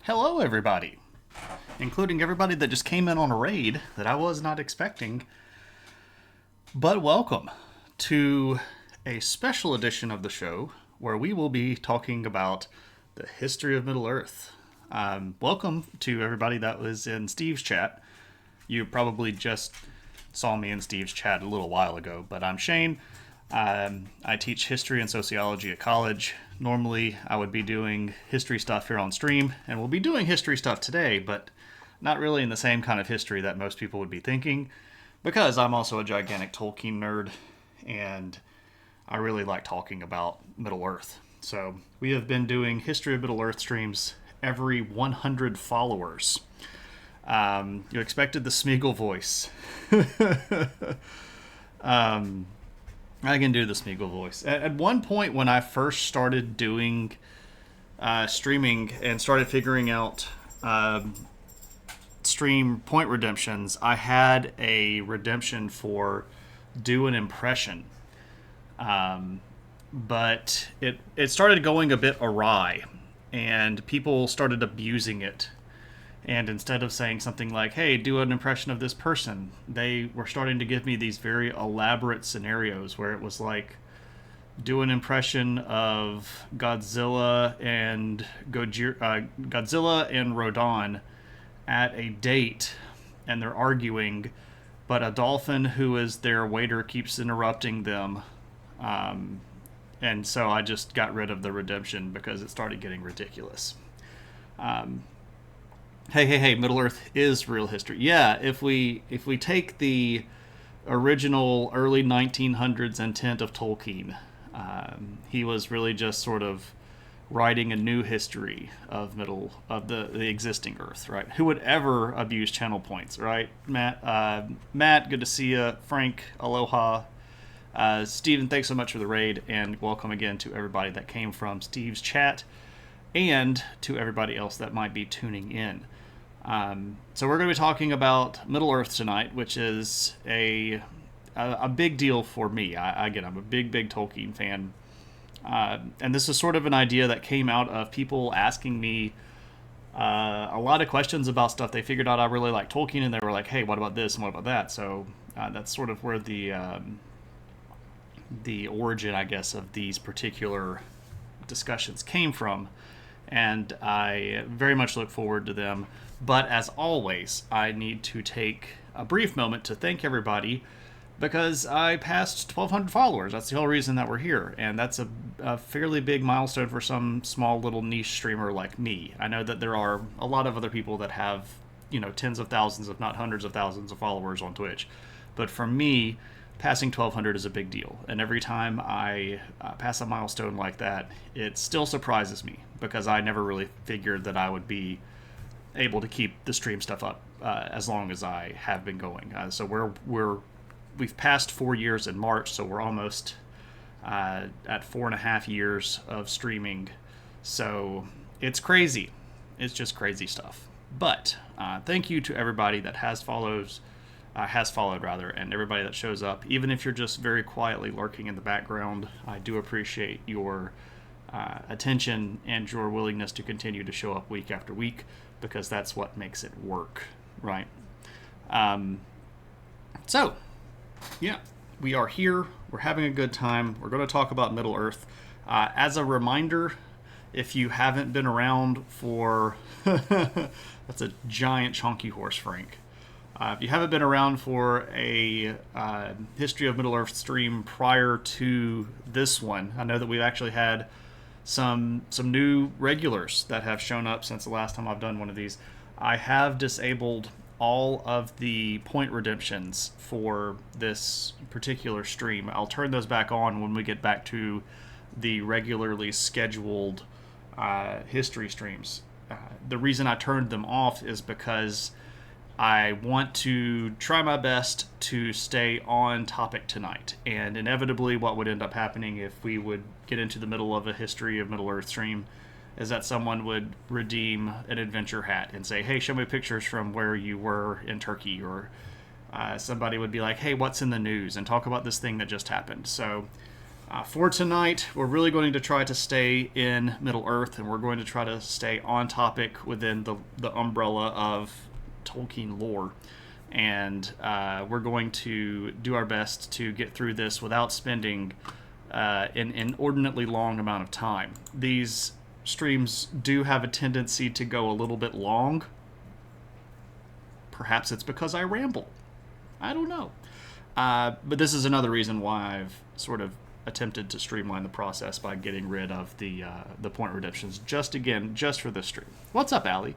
Hello, everybody, including everybody that just came in on a raid that I was not expecting. But welcome to a special edition of the show where we will be talking about the history of Middle Earth. Welcome to everybody that was in Steve's chat. You probably just saw me in Steve's chat a little while ago, but I'm Shane. I teach history and sociology at college. Normally, I would be doing history stuff here on stream, and we'll be doing history stuff today, but not really in the same kind of history that most people would be thinking, because I'm also a gigantic Tolkien nerd, and I really like talking about Middle Earth. So we have been doing History of Middle Earth streams every 100 followers. You expected the Smeagol voice. I can do the Smeagol voice. At one point, when I first started doing streaming and started figuring out stream point redemptions, I had a redemption for do an impression. But it started going a bit awry, and people started abusing it. And instead of saying something like, hey, do an impression of this person, they were starting to give me these very elaborate scenarios where it was like, do an impression of Godzilla and Godzilla and Rodan at a date, and they're arguing, but a dolphin who is their waiter keeps interrupting them. And so I just got rid of the redemption because it started getting ridiculous. Hey, Middle Earth is real history. Yeah, if we take the original early 1900s intent of Tolkien, he was really just sort of writing a new history of the existing Earth, right? Who would ever abuse channel points, right? Matt, good to see you. Frank, aloha. Steven, thanks so much for the raid, and welcome again to everybody that came from Steve's chat, and to everybody else that might be tuning in. So we're going to be talking about Middle Earth tonight, which is a big deal for me. I'm a big Tolkien fan. And this is sort of an idea that came out of people asking me a lot of questions about stuff. They figured out I really like Tolkien, and they were like, hey, what about this and what about that? So that's sort of where the origin, I guess, of these particular discussions came from. And I very much look forward to them. But as always, I need to take a brief moment to thank everybody because I passed 1,200 followers. That's the whole reason that we're here. And that's a fairly big milestone for some small little niche streamer like me. I know that there are a lot of other people that have, tens of thousands, if not hundreds of thousands of followers on Twitch. But for me, passing 1,200 is a big deal. And every time I pass a milestone like that, it still surprises me because I never really figured that I would be able to keep the stream stuff up as long as I have been going. So we've passed 4 years in March, so we're almost at 4.5 years of streaming. So it's crazy. It's just crazy stuff. But thank you to everybody that has followed, and everybody that shows up. Even if you're just very quietly lurking in the background, I do appreciate your attention and your willingness to continue to show up week after week, because that's what makes it work, right? So, yeah, we are here. We're having a good time. We're going to talk about Middle Earth. As a reminder, if you haven't been around for... That's a giant chonky horse, Frank. If you haven't been around for a History of Middle Earth stream prior to this one, I know that we've actually had some new regulars that have shown up since the last time I've done one of these. I have disabled all of the point redemptions for this particular stream. I'll turn those back on when we get back to the regularly scheduled history streams. The reason I turned them off is because I want to try my best to stay on topic tonight. And inevitably what would end up happening if we would get into the middle of a History of Middle Earth stream is that someone would redeem an adventure hat and say, hey, show me pictures from where you were in Turkey. Or somebody would be like, hey, what's in the news? And talk about this thing that just happened. So For tonight, we're really going to try to stay in Middle Earth, and we're going to try to stay on topic within the umbrella of Tolkien lore. And we're going to do our best to get through this without spending an inordinately long amount of time. These streams do have a tendency to go a little bit long. Perhaps it's because I ramble. I don't know. But this is another reason why I've sort of attempted to streamline the process by getting rid of the point redemptions just for this stream. What's up, Allie?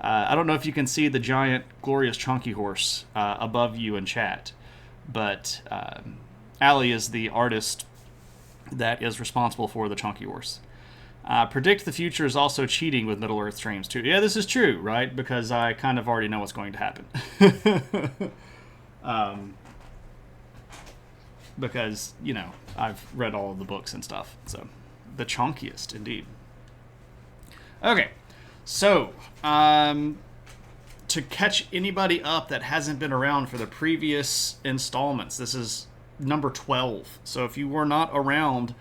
I don't know if you can see the giant, glorious chunky horse above you in chat, but Allie is the artist that is responsible for the chunky horse. Predict the future is also cheating with Middle Earth streams too. Yeah, this is true, right? Because I kind of already know what's going to happen. Because, I've read all of the books and stuff. So, the chunkiest, indeed. Okay, so, to catch anybody up that hasn't been around for the previous installments, this is number 12. So, if you were not around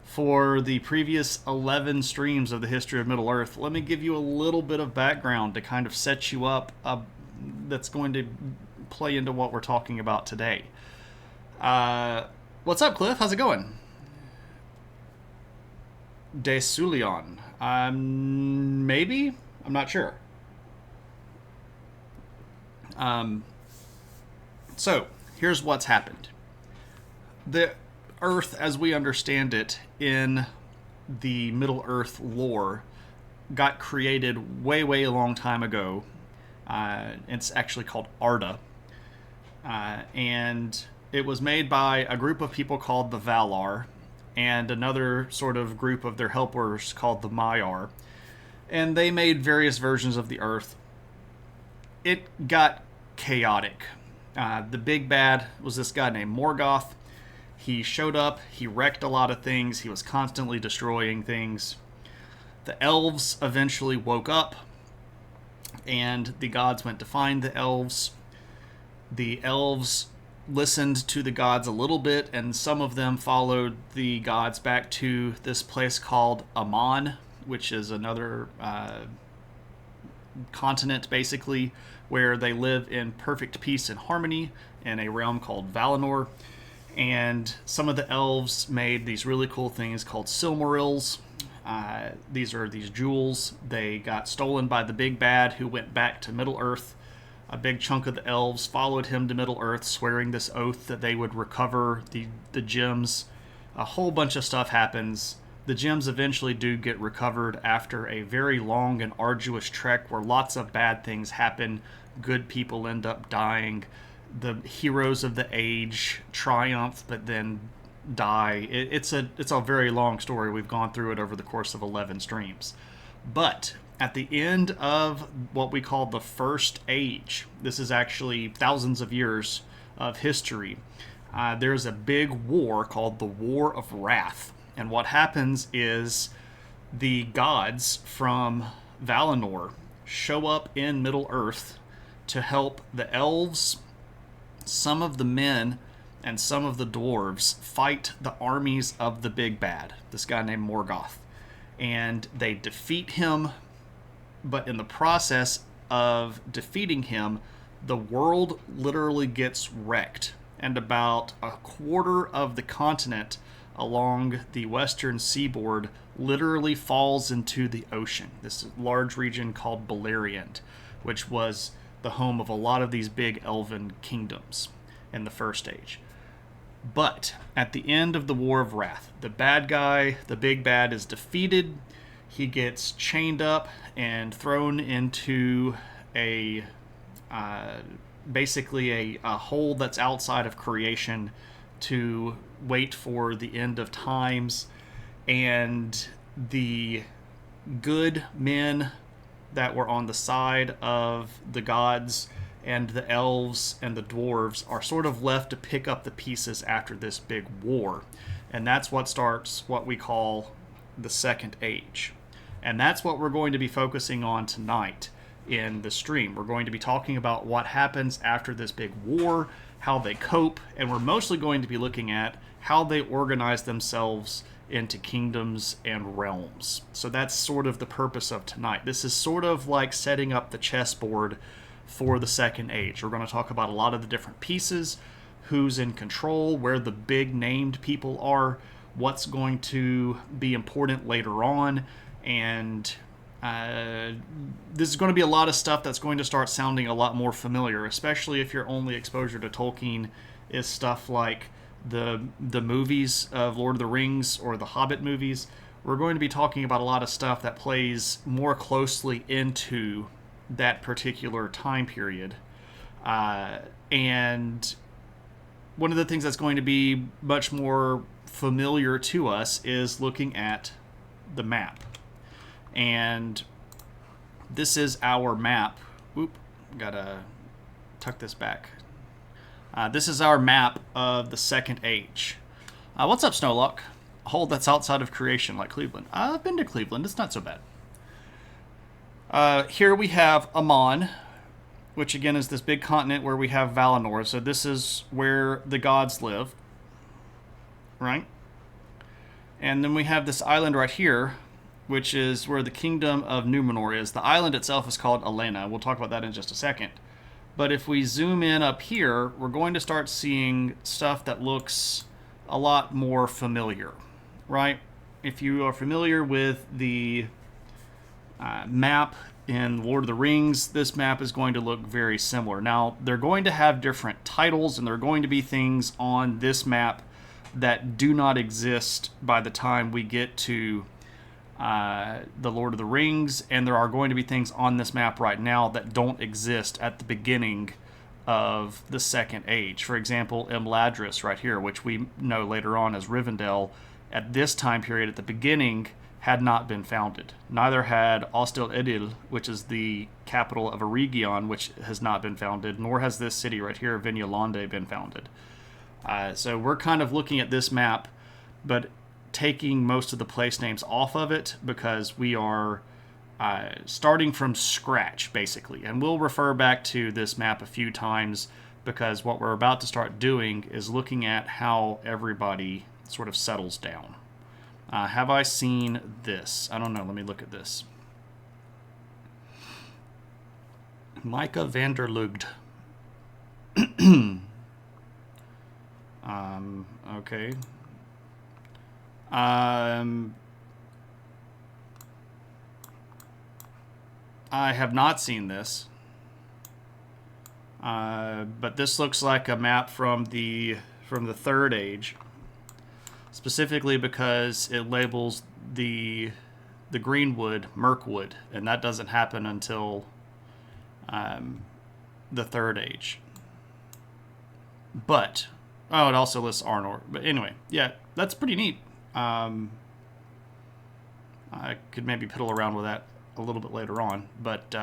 for the previous 11 streams of the history of Middle Earth, let me give you a little bit of background to kind of set you up that's going to play into what we're talking about today. What's up, Cliff? How's it going? Desulion. Maybe? I'm not sure. So, here's what's happened. The Earth, as we understand it in the Middle Earth lore, got created way, way a long time ago. It's actually called Arda. And it was made by a group of people called the Valar and another sort of group of their helpers called the Maiar. And they made various versions of the Earth. It got chaotic. The big bad was this guy named Morgoth. He showed up, he wrecked a lot of things, he was constantly destroying things. The elves eventually woke up, and the gods went to find the elves. The elves listened to the gods a little bit, and some of them followed the gods back to this place called Aman, which is another continent, basically, where they live in perfect peace and harmony in a realm called Valinor. And some of the elves made these really cool things called Silmarils. These are these jewels. They got stolen by the big bad, who went back to Middle Earth. A big chunk of the elves followed him to Middle Earth, swearing this oath that they would recover the gems. A whole bunch of stuff happens. The gems eventually do get recovered after a very long and arduous trek where lots of bad things happen. Good people end up dying. The heroes of the age triumph, but then die. It's a very long story. We've gone through it over the course of 11 streams. But at the end of what we call the First Age, this is actually thousands of years of history, there's a big war called the War of Wrath. And what happens is the gods from Valinor show up in Middle Earth to help the elves, some of the men, and some of the dwarves fight the armies of the big bad, this guy named Morgoth. And they defeat him, but in the process of defeating him, the world literally gets wrecked, and about a quarter of the continent along the western seaboard literally falls into the ocean. This large region called Beleriand, which was the home of a lot of these big elven kingdoms in the First Age. But at the end of the War of Wrath, the bad guy, the big bad, is defeated. He gets chained up and thrown into basically a hole that's outside of creation to wait for the end of times. And the good men that were on the side of the gods and the elves and the dwarves are sort of left to pick up the pieces after this big war. And that's what starts what we call the Second Age. And that's what we're going to be focusing on tonight in the stream. We're going to be talking about what happens after this big war, how they cope, and we're mostly going to be looking at how they organize themselves into kingdoms and realms. So that's sort of the purpose of tonight. This is sort of like setting up the chessboard for the Second Age. We're going to talk about a lot of the different pieces, who's in control, where the big named people are, what's going to be important later on, and this is going to be a lot of stuff that's going to start sounding a lot more familiar, especially if your only exposure to Tolkien is stuff like the movies of Lord of the Rings or the Hobbit movies. We're going to be talking about a lot of stuff that plays more closely into that particular time period. And one of the things that's going to be much more familiar to us is looking at the map. And this is our map. Oop, gotta tuck this back. This is our map of the Second Age. What's up, Snowlock? A hole that's outside of creation, like Cleveland. I've been to Cleveland. It's not so bad. Here we have Aman, which again is this big continent where we have Valinor. So this is where the gods live, right? And then we have this island right here, which is where the kingdom of Numenor is. The island itself is called Elena. We'll talk about that in just a second. But if we zoom in up here, we're going to start seeing stuff that looks a lot more familiar, right? If you are familiar with the map in Lord of the Rings, this map is going to look very similar. Now, they're going to have different titles, and there are going to be things on this map that do not exist by the time we get to the Lord of the Rings, and there are going to be things on this map right now that don't exist at the beginning of the Second Age. For example, Imladris right here, which we know later on as Rivendell, at this time period, at the beginning, had not been founded. Neither had Ostil Edil, which is the capital of Eregion, which has not been founded, nor has this city right here, Vignalande, been founded. So we're kind of looking at this map, but taking most of the place names off of it because we are starting from scratch, basically. And we'll refer back to this map a few times because what we're about to start doing is looking at how everybody sort of settles down. Have I seen this? I don't know. Let me look at this. Micah Vanderlugd. Okay. I have not seen this. But this looks like a map from the Third Age. Specifically because it labels the greenwood Mirkwood, and that doesn't happen until the Third Age. But it also lists Arnor. But anyway, yeah, that's pretty neat. I could maybe piddle around with that a little bit later on, but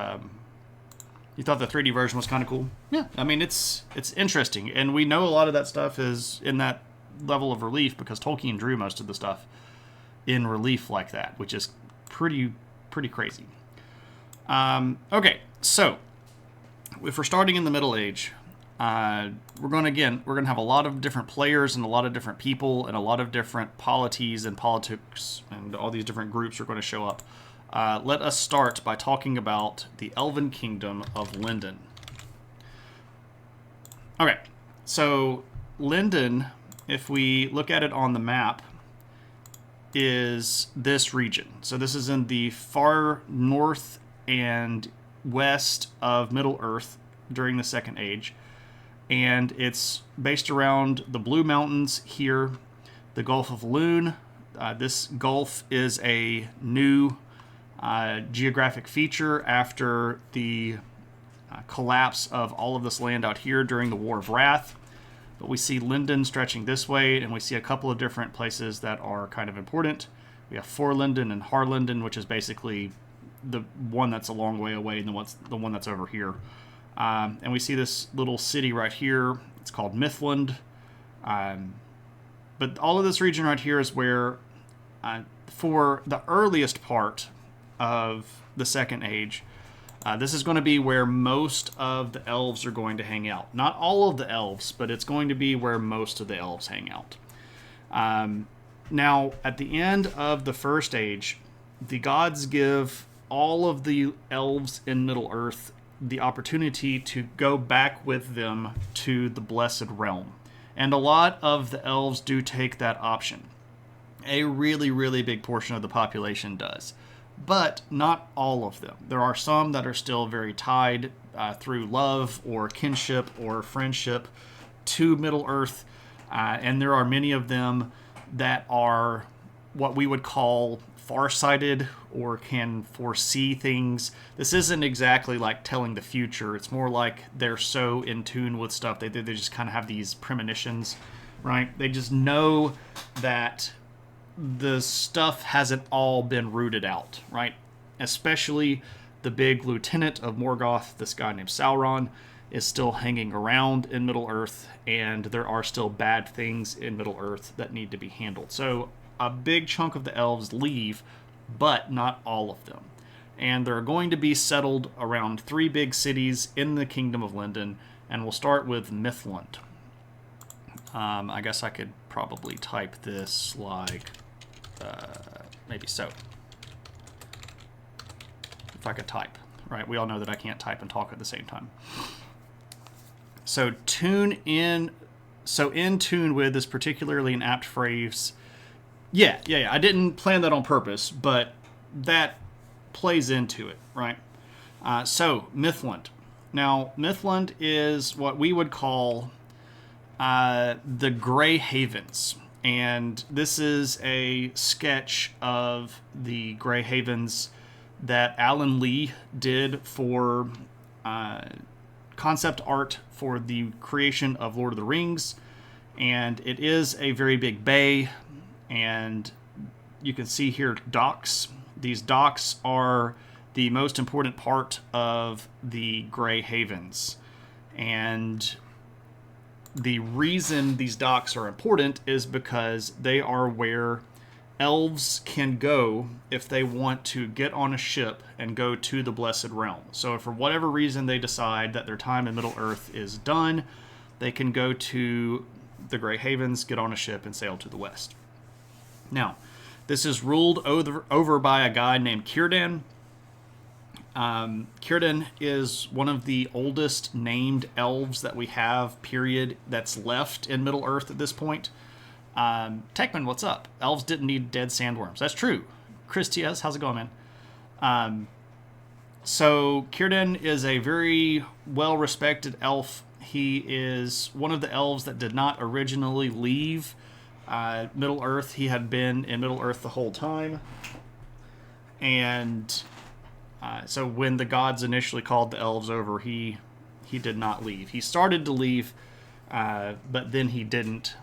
you thought the 3D version was kind of cool? Yeah, I mean it's interesting, and we know a lot of that stuff is in that level of relief because Tolkien drew most of the stuff in relief like that, which is pretty crazy. Okay, so if we're starting in the Middle Age, we're going to have a lot of different players and a lot of different people and a lot of different polities and politics, and all these different groups are going to show up. Let us start by talking about the Elven Kingdom of Lindon. Okay, so Lindon, if we look at it on the map, is this region. So this is in the far north and west of Middle-earth during the Second Age. And it's based around the Blue Mountains here, the Gulf of Lune. This gulf is a new geographic feature after the collapse of all of this land out here during the War of Wrath. But we see Lindon stretching this way, and we see a couple of different places that are kind of important. We have Forlinden and Harlinden, which is basically the one that's a long way away, and the one that's over here. And we see this little city right here. It's called Mithland. But all of this region right here is where, for the earliest part of the Second Age, this is going to be where most of the elves are going to hang out. Not all of the elves, but it's going to be where most of the elves hang out. Now, at the end of the First Age, the gods give all of the elves in Middle-earth the opportunity to go back with them to the Blessed Realm. And a lot of the elves do take that option. A really, really big portion of the population does. But not all of them. There are some that are still very tied through love or kinship or friendship to Middle-earth. And there are many of them that are what we would call farsighted or can foresee things. This isn't exactly like telling the future. It's more like they're so in tune with stuff. They just kind of have these premonitions, right? They just know that the stuff hasn't all been rooted out, right? Especially the big lieutenant of Morgoth, this guy named Sauron, is still hanging around in Middle-earth, and there are still bad things in Middle-earth that need to be handled. So a big chunk of the elves leave, but not all of them. And they're going to be settled around 3 big cities in the Kingdom of Lindon, and we'll start with Mithlond. I guess I could probably type this like, maybe so. If I could type, right? We all know that I can't type and talk at the same time. So in tune with is particularly an apt phrase. Yeah. I didn't plan that on purpose, but that plays into it, right? So Mithlond. Now, Mithlond is what we would call the Grey Havens. And this is a sketch of the Grey Havens that Alan Lee did for concept art for the creation of Lord of the Rings. And it is a very big bay. And you can see here docks. These docks are the most important part of the Grey Havens. And the reason these docks are important is because they are where elves can go if they want to get on a ship and go to the Blessed Realm. So if for whatever reason they decide that their time in Middle-earth is done, they can go to the Grey Havens, get on a ship, and sail to the west. Now, this is ruled over by a guy named Círdan. Círdan is one of the oldest named elves that we have, period, that's left in Middle-earth at this point. Techman, what's up? Elves didn't need dead sandworms. That's true. Chris T.S., how's it going, man? So Círdan is a very well-respected elf. He is one of the elves that did not originally leave Middle-earth. He had been in Middle-earth the whole time. And so when the gods initially called the elves over, he did not leave. He started to leave, but then he didn't.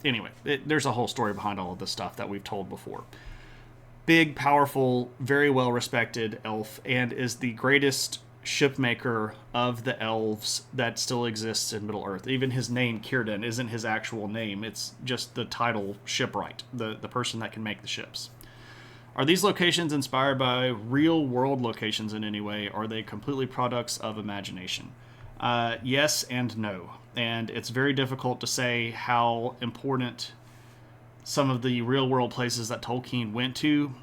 Anyway, there's a whole story behind all of this stuff that we've told before. Big, powerful, very well-respected elf, and is the greatest shipmaker of the elves that still exists in Middle-earth. Even his name, Círdan, isn't his actual name. It's just the title shipwright, the person that can make the ships. Are these locations inspired by real-world locations in any way? Or are they completely products of imagination? Yes and no. And it's very difficult to say how important some of the real-world places that Tolkien went to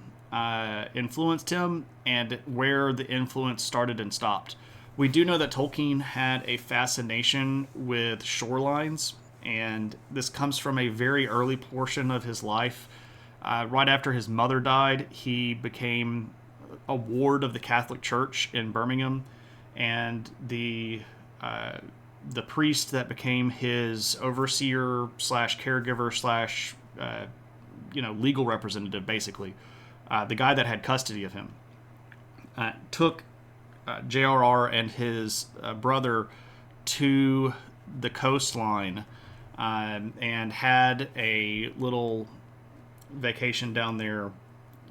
influenced him, and where the influence started and stopped. We do know that Tolkien had a fascination with shorelines, and this comes from a very early portion of his life. Right after his mother died, he became a ward of the Catholic Church in Birmingham, and the priest that became his overseer slash caregiver slash legal representative, basically, the guy that had custody of him, took J.R.R. and his brother to the coastline and had a little vacation down there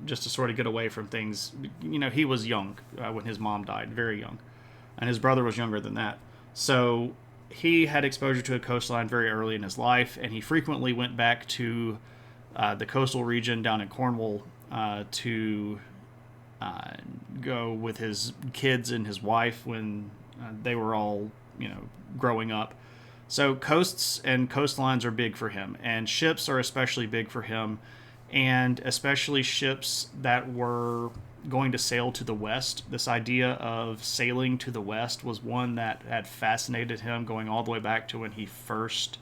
just to sort of get away from things. He was young when his mom died, very young, and his brother was younger than that. So he had exposure to a coastline very early in his life, and he frequently went back to the coastal region down in Cornwall to go with his kids and his wife when they were all, growing up. So coasts and coastlines are big for him, and ships are especially big for him, and especially ships that were going to sail to the west. This idea of sailing to the west was one that had fascinated him, going all the way back to when he first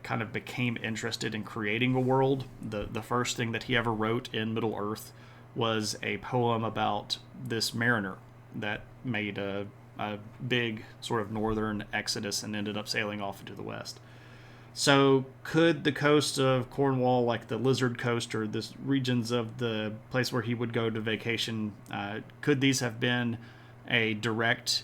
kind of became interested in creating a world. The first thing that he ever wrote in Middle Earth was a poem about this mariner that made a big sort of northern exodus and ended up sailing off into the west. So could the coast of Cornwall, like the Lizard Coast or the regions of the place where he would go to vacation, could these have been a direct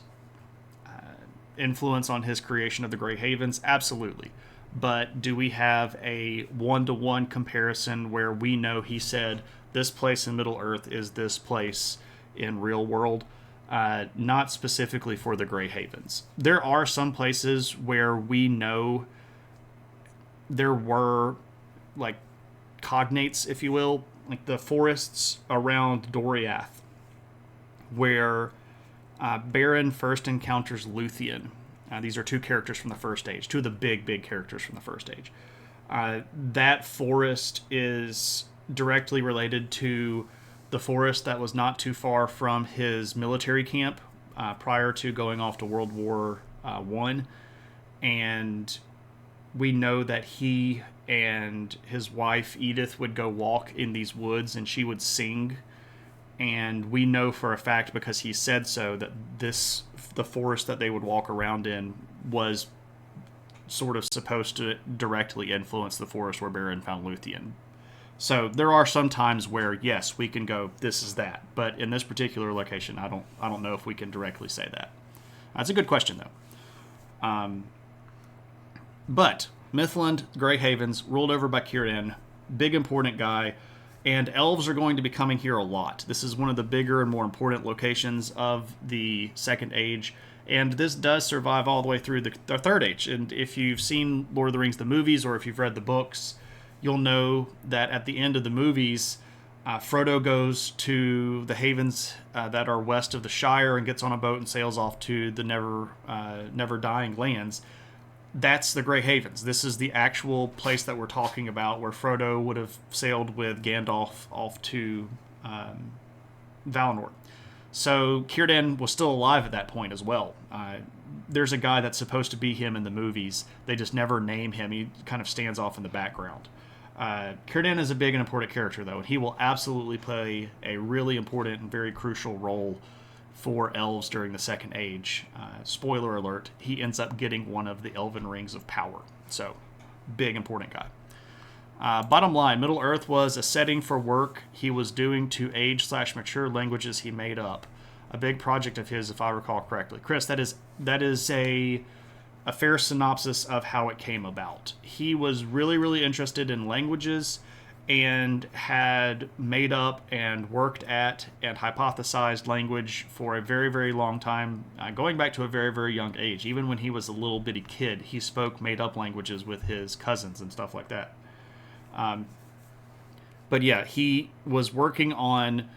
influence on his creation of the Grey Havens? Absolutely. But do we have a one-to-one comparison where we know he said this place in Middle Earth is this place in real world? Not specifically for the Grey Havens. There are some places where we know there were like cognates, if you will, like the forests around Doriath, where Beren first encounters Luthien. These are two characters from the First Age, two of the big characters from the First Age. That forest is directly related to the forest that was not too far from his military camp prior to going off to World War I. And we know that he and his wife Edith would go walk in these woods and she would sing. And we know for a fact, because he said so, that the forest that they would walk around in was sort of supposed to directly influence the forest where Beren found Luthien. So there are some times where, yes, we can go, this is that. But in this particular location, I don't know if we can directly say that. That's a good question, though. But Mithland, Grey Havens, ruled over by Círdan, big important guy, and elves are going to be coming here a lot. This is one of the bigger and more important locations of the Second Age, and this does survive all the way through the Third Age. And if you've seen Lord of the Rings, the movies, or if you've read the books, you'll know that at the end of the movies, Frodo goes to the havens that are west of the Shire and gets on a boat and sails off to the never dying lands. That's the Grey Havens. This is the actual place that we're talking about, where Frodo would have sailed with Gandalf off to Valinor. So Círdan was still alive at that point as well. There's a guy that's supposed to be him in the movies. They just never name him. He kind of stands off in the background. Círdan is a big and important character, though, and he will absolutely play a really important and very crucial role for elves during the Second Age. Spoiler alert, he ends up getting one of the Elven Rings of Power. So, big, important guy. Bottom line, Middle Earth was a setting for work he was doing to age/mature languages he made up. A big project of his, if I recall correctly. Chris, that is a fair synopsis of how it came about. He was really, really interested in languages and had made up and worked at and hypothesized language for a very, very long time, going back to a very, very young age. Even when he was a little bitty kid, he spoke made-up languages with his cousins and stuff like that. But yeah, he was working on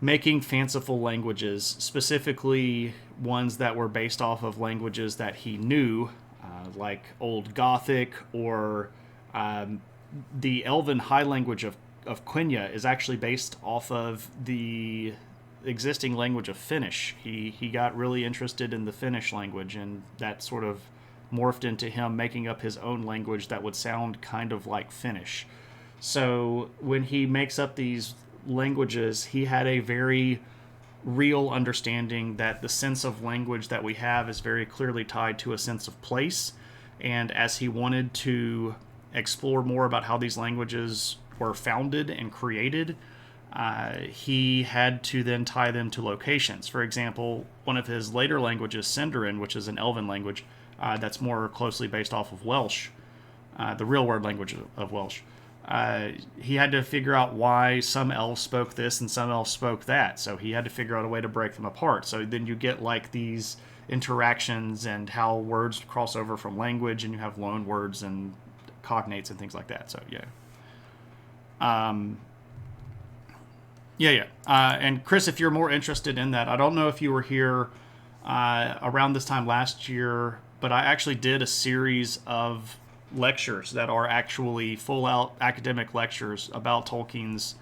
making fanciful languages, specifically ones that were based off of languages that he knew, like Old Gothic or the Elven High language of Quenya is actually based off of the existing language of Finnish. He got really interested in the Finnish language, and that sort of morphed into him making up his own language that would sound kind of like Finnish. So when he makes up these languages, he had a very real understanding that the sense of language that we have is very clearly tied to a sense of place. And as he wanted to explore more about how these languages were founded and created, he had to then tie them to locations. For example, one of his later languages, Sindarin, which is an Elven language that's more closely based off of Welsh, the real word language of Welsh, he had to figure out why some elves spoke this and some elves spoke that. So he had to figure out a way to break them apart. So then you get like these interactions and how words cross over from language, and you have loan words and cognates and things like that. So yeah. And Chris, if you're more interested in that, I don't know if you were here around this time last year, but I actually did a series of lectures that are actually full out academic lectures about Tolkien's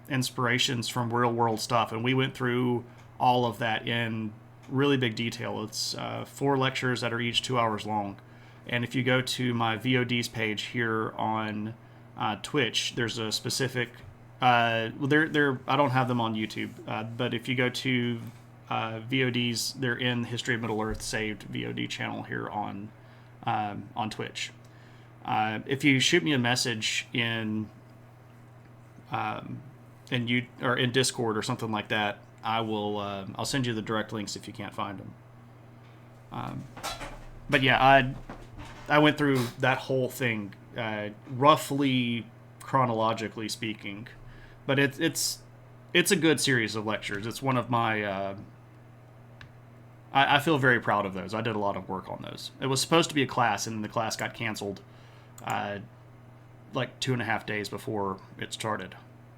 inspirations from real world stuff, and we went through all of that in really big detail. It's 4 lectures that are each 2 hours long, and if you go to my VODs page here on Twitch, there's a specific I don't have them on YouTube, but if you go to VODs, they're in History of Middle Earth saved VOD channel here on Twitch. If you shoot me a message in Discord or something like that, I will I'll send you the direct links if you can't find them. But yeah, I went through that whole thing roughly chronologically speaking, but it's a good series of lectures. It's one of my I feel very proud of those. I did a lot of work on those. It was supposed to be a class, and the class got canceled like 2.5 days before it started.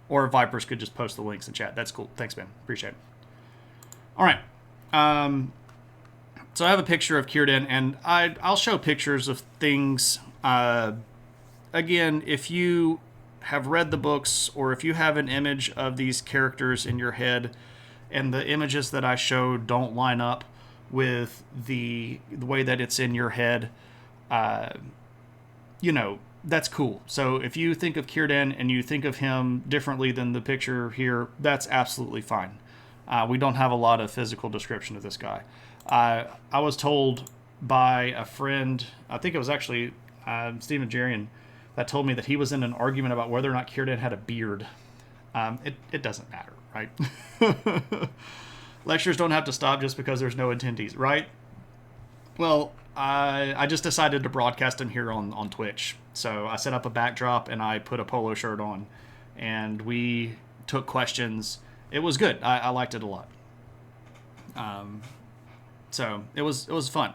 Or Vipers could just post the links in chat. That's cool. Thanks, man. Appreciate it. All right. So I have a picture of Círdan, and I'll show pictures of things. Again, if you have read the books, or if you have an image of these characters in your head, and the images that I showed don't line up with the way that it's in your head, that's cool. So if you think of Círdan and you think of him differently than the picture here, that's absolutely fine. We don't have a lot of physical description of this guy. I was told by a friend, I think it was actually Stephen Jerian, that told me that he was in an argument about whether or not Círdan had a beard. It doesn't matter, right? Lectures don't have to stop just because there's no attendees, right? Well, I just decided to broadcast him here on Twitch. So I set up a backdrop and I put a polo shirt on, and we took questions. It was good. I liked it a lot. So it was fun.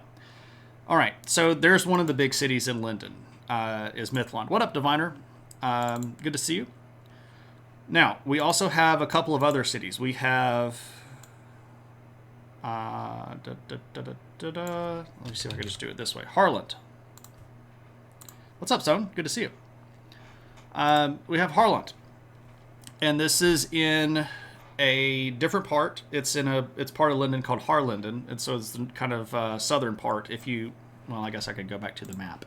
All right. So there's one of the big cities in Lindon, is Mithlond. What up, Diviner? Good to see you. Now, we also have a couple of other cities. We have... let me see if I can just do it this way. Harland. What's up, Zone? Good to see you. We have Harland. And this is in a different part. It's part of Lindon called Harlinden. And so it's the kind of southern part. Well, I guess I could go back to the map.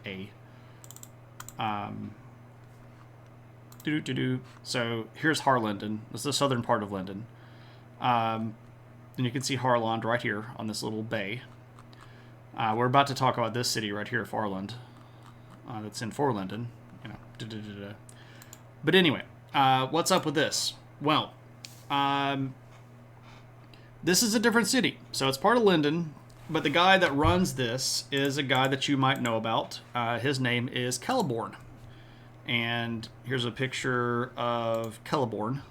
So here's Harlinden. This is the southern part of Lindon. And you can see Harland right here on this little bay. We're about to talk about this city right here, Farland. That's in Forlinden. But anyway, what's up with this? Well, this is a different city. So it's part of Lindon, but the guy that runs this is a guy that you might know about. His name is Celeborn. And here's a picture of Celeborn.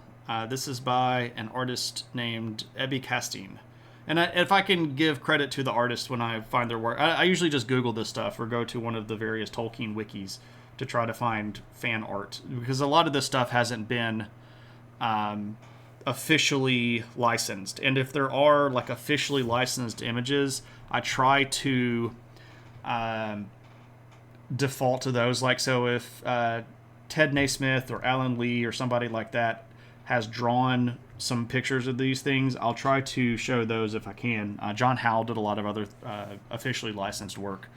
This is by an artist named Ebby Castine. And if I can give credit to the artist when I find their work, I usually just Google this stuff or go to one of the various Tolkien wikis to try to find fan art. Because a lot of this stuff hasn't been officially licensed. And if there are like officially licensed images, I try to default to those. Like, so if Ted Naismith or Alan Lee or somebody like that has drawn some pictures of these things, I'll try to show those if I can. John Howe did a lot of other officially licensed work,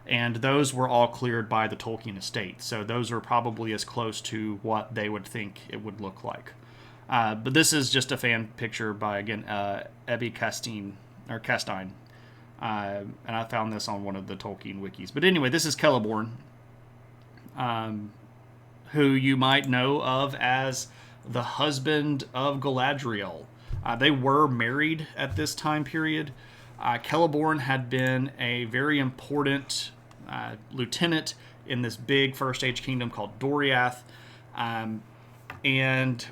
and those were all cleared by the Tolkien estate, so those are probably as close to what they would think it would look like. But this is just a fan picture by, again, Ebby Castine, and I found this on one of the Tolkien wikis. But anyway, this is Celeborn, who you might know of as the husband of Galadriel. They were married at this time period. Celeborn had been a very important lieutenant in this big First Age kingdom called Doriath. And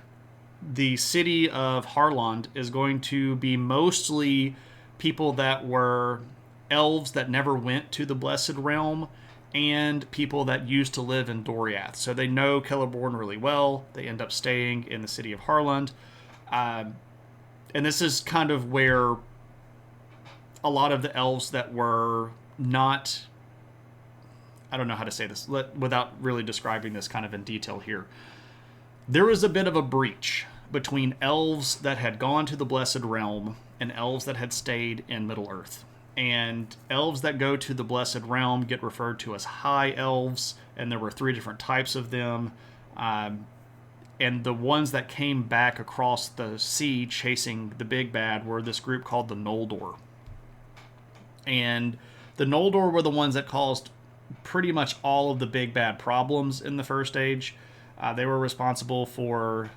the city of Harland is going to be mostly people that were elves that never went to the Blessed Realm, and people that used to live in Doriath. So they know Celeborn really well. They end up staying in the city of Harland. And this is kind of where a lot of the elves that were not, I don't know how to say this without really describing this kind of in detail here. There was a bit of a breach between elves that had gone to the Blessed Realm and elves that had stayed in Middle-earth. And elves that go to the Blessed Realm get referred to as High Elves, and there were 3 different types of them. And the ones that came back across the sea chasing the big bad were this group called the Noldor. And the Noldor were the ones that caused pretty much all of the big bad problems in the First Age. They were responsible for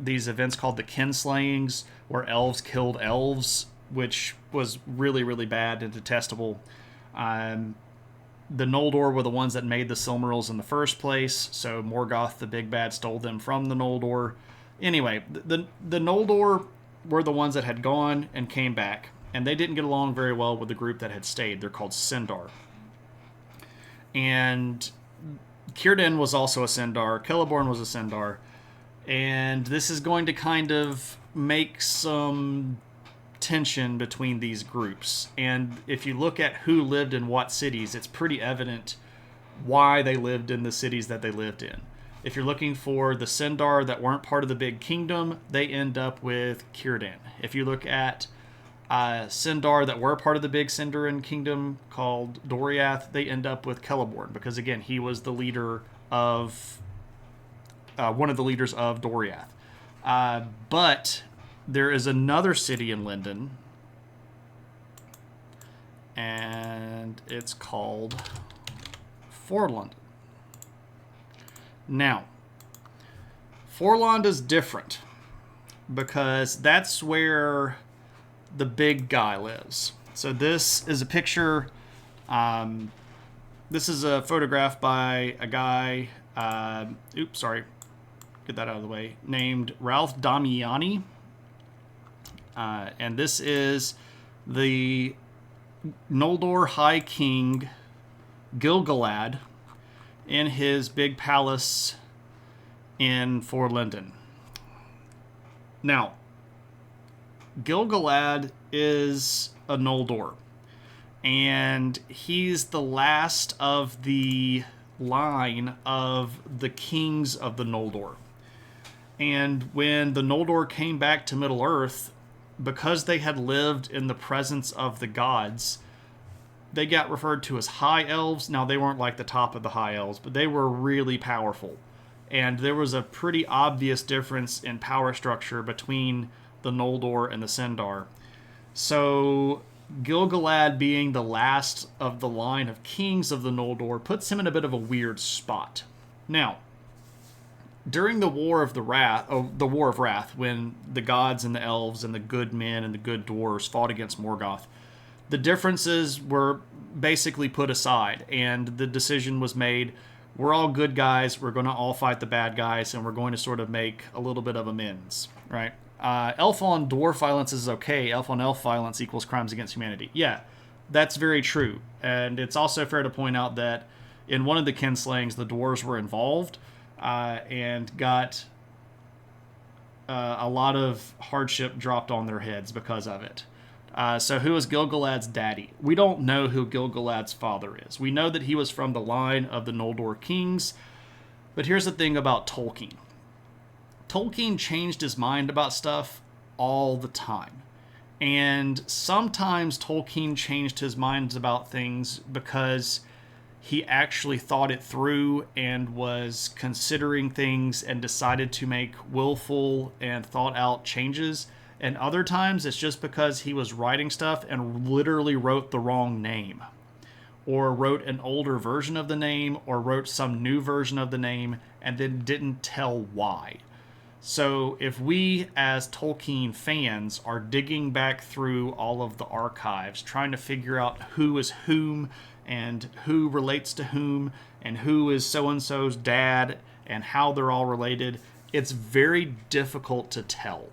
these events called the kinslayings, where elves killed elves, which was really, really bad and detestable. The Noldor were the ones that made the Silmarils in the first place, so Morgoth the big bad stole them from the Noldor. Anyway, the Noldor were the ones that had gone and came back, and they didn't get along very well with the group that had stayed. They're called Sindar. And Círdan was also a Sindar. Celeborn was a Sindar. And this is going to kind of make some tension between these groups. And if you look at who lived in what cities, it's pretty evident why they lived in the cities that they lived in. If you're looking for the Sindar that weren't part of the big kingdom, they end up with Círdan. If you look at Sindar that were part of the big Sindarin kingdom called Doriath, they end up with Celeborn, because again, he was the leader of one of the leaders of Doriath. But there is another city in Lindon, and it's called Forlondon. Now, Forlond is different because that's where the big guy lives. So this is a picture. This is a photograph by a guy. Get that out of the way. Named Ralph Damiani. And this is the Noldor High King Gil-galad in his big palace in Forlondon. Now, Gil-galad is a Noldor, and he's the last of the line of the kings of the Noldor. And when the Noldor came back to Middle-earth, because they had lived in the presence of the gods, they got referred to as High Elves. Now, they weren't like the top of the High Elves, but they were really powerful. And there was a pretty obvious difference in power structure between the Noldor and the Sindar. So Gil-galad being the last of the line of kings of the Noldor puts him in a bit of a weird spot. Now, during the War of Wrath, when the gods and the elves and the good men and the good dwarves fought against Morgoth, the differences were basically put aside, and the decision was made, we're all good guys, we're going to all fight the bad guys, and we're going to sort of make a little bit of amends, right? Elf on dwarf violence is okay. Elf on elf violence equals crimes against humanity. Yeah, that's very true. And it's also fair to point out that in one of the kinslayings, the dwarves were involved and got a lot of hardship dropped on their heads because of it. So who is Gil-galad's daddy? We don't know who Gil-galad's father is. We know that he was from the line of the Noldor kings. But here's the thing about Tolkien. Tolkien changed his mind about stuff all the time. And sometimes Tolkien changed his minds about things because he actually thought it through and was considering things and decided to make willful and thought out changes. And other times it's just because he was writing stuff and literally wrote the wrong name, or wrote an older version of the name, or wrote some new version of the name and then didn't tell why. So if we, as Tolkien fans, are digging back through all of the archives, trying to figure out who is whom and who relates to whom and who is so-and-so's dad and how they're all related, it's very difficult to tell.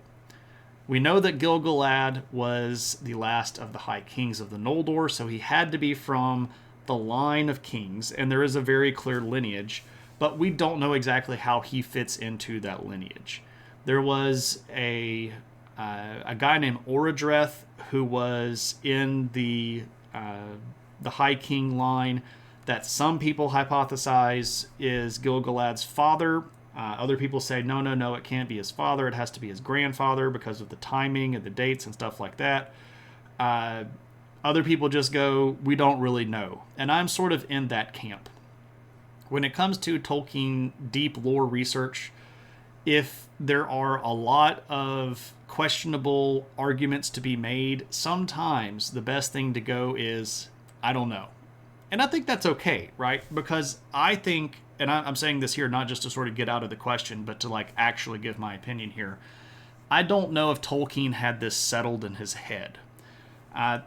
We know that Gil-galad was the last of the High Kings of the Noldor, so he had to be from the line of kings, and there is a very clear lineage, but we don't know exactly how he fits into that lineage. There was a a guy named Orodreth, who was in the High King line that some people hypothesize is Gil-galad's father. Other people say, no, it can't be his father. It has to be his grandfather because of the timing and the dates and stuff like that. Other people just go, we don't really know. And I'm sort of in that camp. When it comes to Tolkien deep lore research, if there are a lot of questionable arguments to be made, sometimes the best thing to go is, I don't know. And I think that's okay, right? Because I think, and I'm saying this here not just to sort of get out of the question, but to like actually give my opinion here. I don't know if Tolkien had this settled in his head.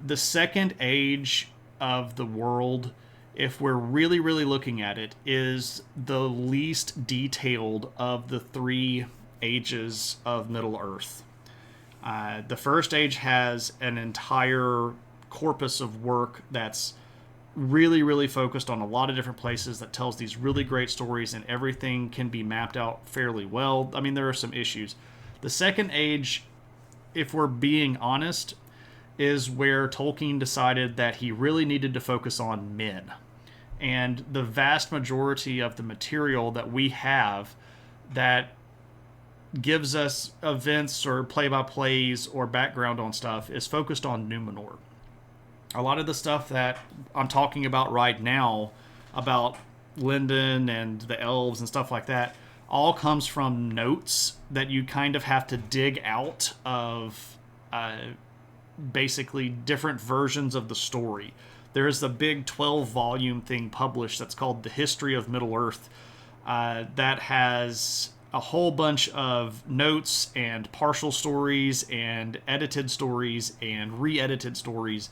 The Second Age of the world, if we're really, really looking at it, is the least detailed of the three ages of Middle-earth. The First Age has an entire corpus of work that's really, really focused on a lot of different places that tells these really great stories, and everything can be mapped out fairly well. I mean, there are some issues. The Second Age, if we're being honest, is where Tolkien decided that he really needed to focus on men. And the vast majority of the material that we have that gives us events or play-by-plays or background on stuff is focused on Numenor. A lot of the stuff that I'm talking about right now, about Lindon and the elves and stuff like that, all comes from notes that you kind of have to dig out of basically different versions of the story. There's the big 12-volume thing published that's called The History of Middle-earth that has a whole bunch of notes and partial stories and edited stories and re-edited stories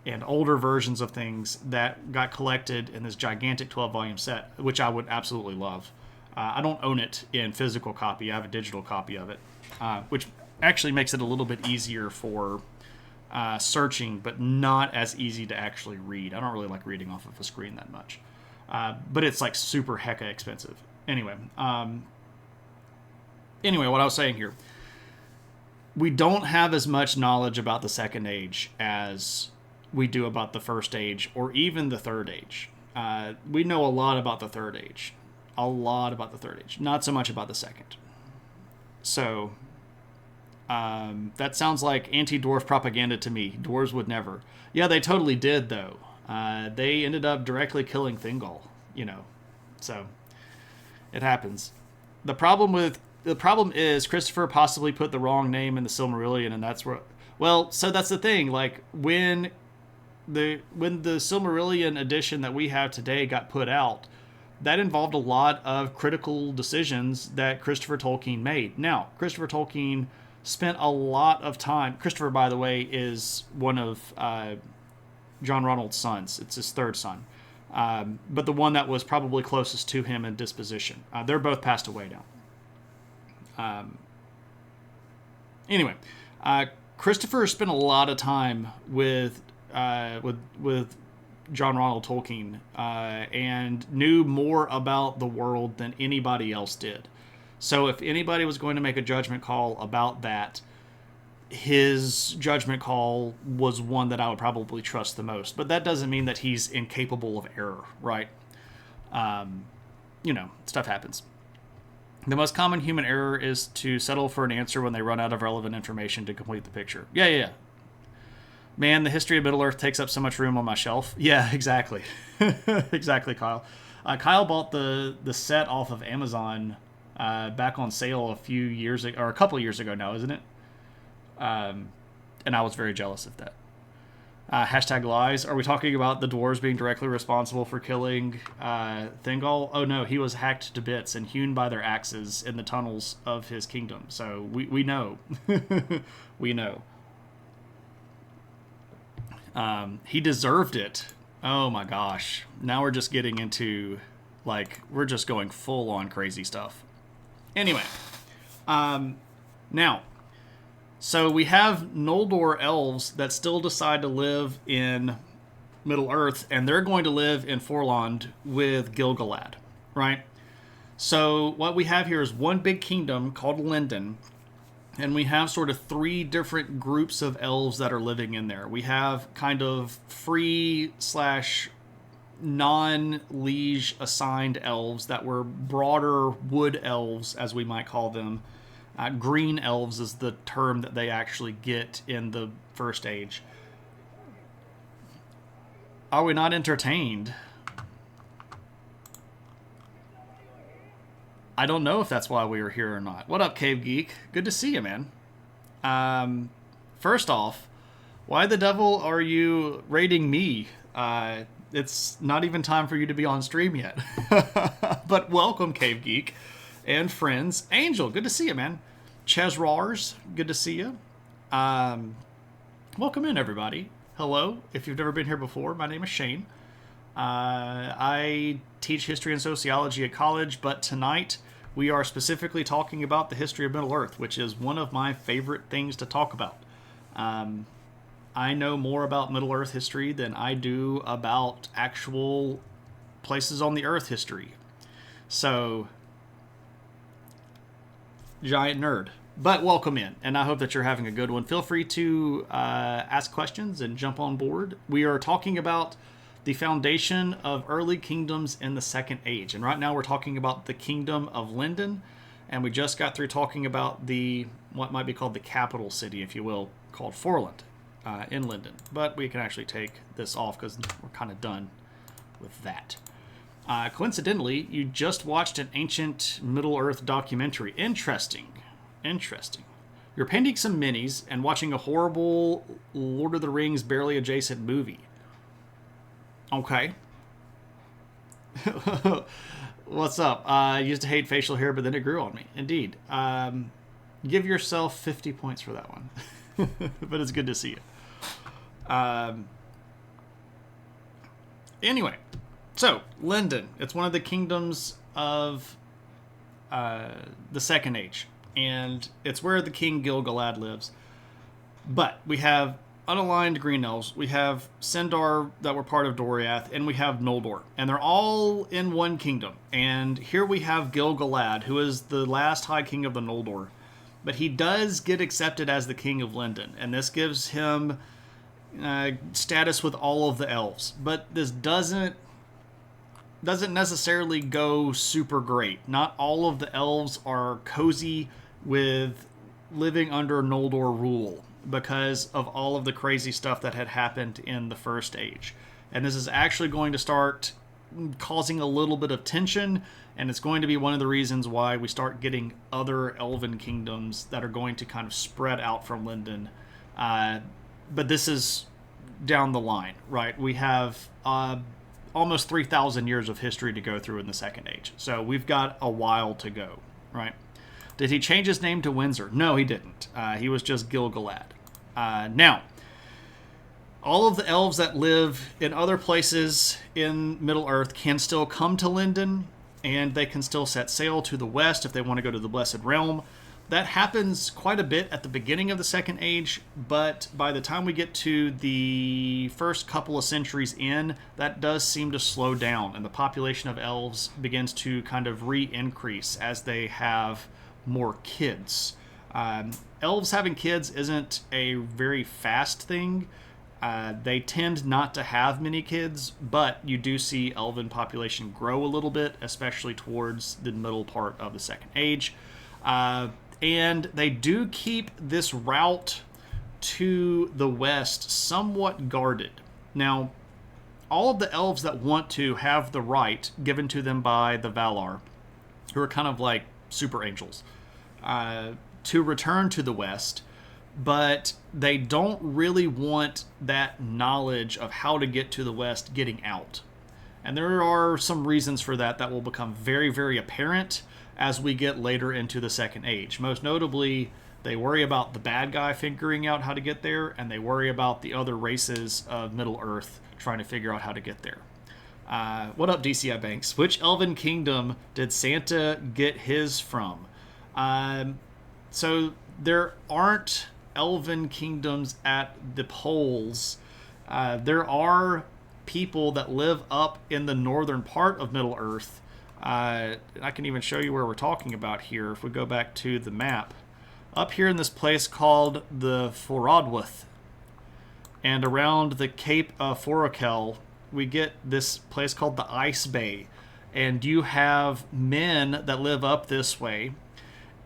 and older versions of things that got collected in this gigantic 12-volume set, which I would absolutely love. I don't own it in physical copy. I have a digital copy of it, which actually makes it a little bit easier for searching, but not as easy to actually read. I don't really like reading off of a screen that much. But it's like super hecka expensive. Anyway, what I was saying here, we don't have as much knowledge about the Second Age as we do about the First Age or even the Third Age. We know a lot about the Third Age. Not so much about the Second. So that sounds like anti-dwarf propaganda to me. Dwarves would never. Yeah, they totally did, though. They ended up directly killing Thingol, So it happens. The problem is Christopher possibly put the wrong name in the Silmarillion, and that's where. Well, so that's the thing. Like when the Silmarillion edition that we have today got put out, that involved a lot of critical decisions that Christopher Tolkien made. Now, Christopher Tolkien spent a lot of time. Christopher, by the way, is one of John Ronald's sons. It's his third son. But the one that was probably closest to him in disposition. They're both passed away now. Anyway, Christopher spent a lot of time with John Ronald Tolkien and knew more about the world than anybody else did. So if anybody was going to make a judgment call about that, his judgment call was one that I would probably trust the most. But that doesn't mean that he's incapable of error, right? Stuff happens. The most common human error is to settle for an answer when they run out of relevant information to complete the picture. Yeah. Man, the history of Middle-earth takes up so much room on my shelf. Yeah, exactly. Exactly, Kyle. Kyle bought the set off of Amazon back on sale a few years ago, or a couple of years ago now, isn't it? And I was very jealous of that. Hashtag lies. Are we talking about the dwarves being directly responsible for killing Thingol? Oh no, he was hacked to bits and hewn by their axes in the tunnels of his kingdom. So we know. We know. He deserved it. Oh my gosh. Now we're just getting into, we're just going full on crazy stuff. Anyway. Now, so we have Noldor elves that still decide to live in Middle-earth, and they're going to live in Forlond with Gil-galad, right? So what we have here is one big kingdom called Lindon, And we have sort of three different groups of elves that are living in there. We have kind of free slash non-liege assigned elves that were broader wood elves, as we might call them. Green elves is the term that they actually get in the First Age. Are we not entertained? I don't know if that's why we are here or not. What up, Cave Geek? Good to see you, man. First off, why the devil are you raiding me? It's not even time for you to be on stream yet. But welcome, Cave Geek and friends. Angel, good to see you, man. Chesrars, good to see you. Welcome in, everybody. Hello. If you've never been here before, my name is Shane. I teach history and sociology at college, but tonight we are specifically talking about the history of Middle-earth, which is one of my favorite things to talk about. I know more about Middle-earth history than I do about actual places on the Earth history. So, giant nerd. But welcome in, and I hope that you're having a good one. Feel free to ask questions and jump on board. We are talking about the foundation of early kingdoms in the Second Age. And right now we're talking about the Kingdom of Lindon, and we just got through talking about the what might be called the capital city, if you will, called Forland in Lindon. But we can actually take this off because we're kind of done with that. Coincidentally, you just watched an ancient Middle-earth documentary. Interesting. You're painting some minis and watching a horrible Lord of the Rings barely adjacent movie. Okay. What's up? I used to hate facial hair, but then it grew on me. Indeed. Give yourself 50 points for that one. But it's good to see you. Anyway, so Lindon. It's one of the kingdoms of the Second Age. And it's where the King Gil-galad lives. But we have unaligned green elves, we have Sindar that were part of Doriath, and we have Noldor. And they're all in one kingdom. And here we have Gil-galad, who is the last High King of the Noldor. But he does get accepted as the King of Lindon, and this gives him status with all of the elves. But this doesn't necessarily go super great. Not all of the elves are cozy with living under Noldor rule, because of all of the crazy stuff that had happened in the First Age. And this is actually going to start causing a little bit of tension, and it's going to be one of the reasons why we start getting other elven kingdoms that are going to kind of spread out from Lindon. But this is down the line, right? We have almost 3,000 years of history to go through in the Second Age. So we've got a while to go, right? Did he change his name to Windsor? No, he didn't. He was just Gil-galad. Now, all of the elves that live in other places in Middle-earth can still come to Lindon, and they can still set sail to the west if they want to go to the Blessed Realm. That happens quite a bit at the beginning of the Second Age, but by the time we get to the first couple of centuries in, that does seem to slow down, and the population of elves begins to kind of re-increase as they have more kids. Elves having kids isn't a very fast thing. They tend not to have many kids, but you do see elven population grow a little bit, especially towards the middle part of the Second Age. And they do keep this route to the west somewhat guarded. Now, all of the elves that want to have the right given to them by the Valar, who are kind of like super angels, to return to the west, but they don't really want that knowledge of how to get to the west getting out. And there are some reasons for that that will become very, very apparent as we get later into the Second Age. Most notably, they worry about the bad guy figuring out how to get there, and they worry about the other races of Middle-earth trying to figure out how to get there. What up, DCI Banks? Which elven kingdom did Santa get his from? So there aren't elven kingdoms at the poles. There are people that live up in the northern part of Middle-earth. I can even show you where we're talking about here if we go back to the map up here in this place called the Forodwath. And around the Cape of Forokel, we get this place called the Ice Bay. And you have men that live up this way.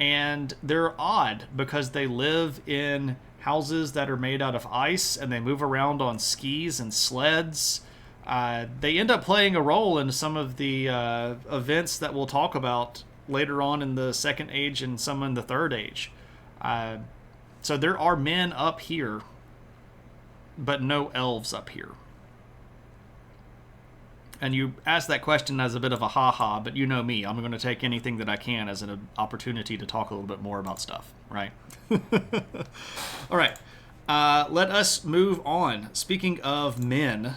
And they're odd because they live in houses that are made out of ice and they move around on skis and sleds. They end up playing a role in some of the events that we'll talk about later on in the Second Age and some in the Third Age. So there are men up here, but no elves up here. And you asked that question as a bit of a ha-ha, but you know me. I'm going to take anything that I can as an opportunity to talk a little bit more about stuff, right? All right. Let us move on. Speaking of men,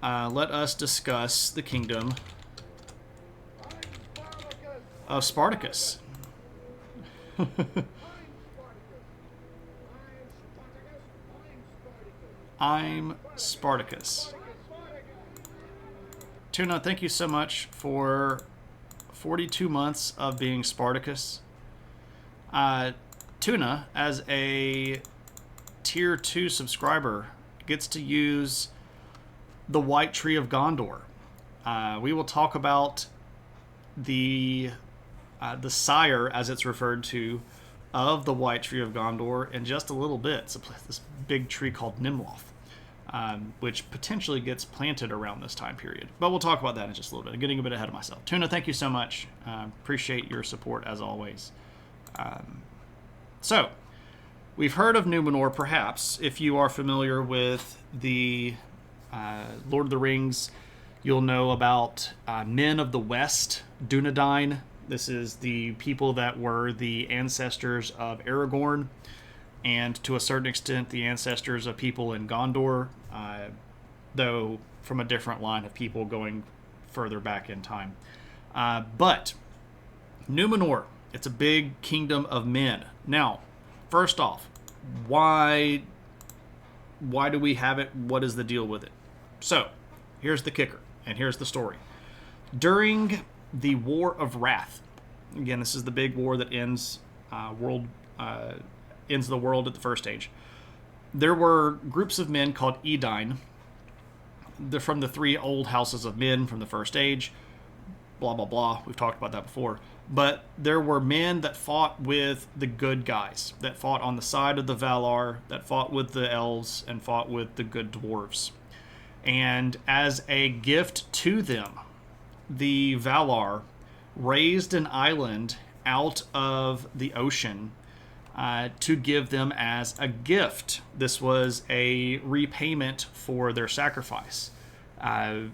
let us discuss the kingdom of Spartacus. I'm Spartacus. Tuna, thank you so much for 42 months of being Spartacus. Tuna, as a tier 2 subscriber, gets to use the White Tree of Gondor. We will talk about the sire, as it's referred to, of the White Tree of Gondor in just a little bit. It's this big tree called Nimloth. Which potentially gets planted around this time period. But we'll talk about that in just a little bit. I'm getting a bit ahead of myself. Tuna, thank you so much. Appreciate your support as always. So, we've heard of Numenor, perhaps. If you are familiar with the Lord of the Rings, you'll know about Men of the West, Dunedain. This is the people that were the ancestors of Aragorn, and to a certain extent the ancestors of people in Gondor, though from a different line of people going further back in time. But Numenor, it's a big kingdom of men. Now, first off, why do we have it? What is the deal with it? So, here's the kicker, and here's the story. During the War of Wrath, again, this is the big war that ends the world at the First Age. There were groups of men called Edain. They're from the 3 old houses of men from the First Age. Blah, blah, blah. We've talked about that before. But there were men that fought with the good guys, that fought on the side of the Valar, that fought with the elves, and fought with the good dwarves. And as a gift to them, the Valar raised an island out of the ocean to give them as a gift. This was a repayment for their sacrifice. And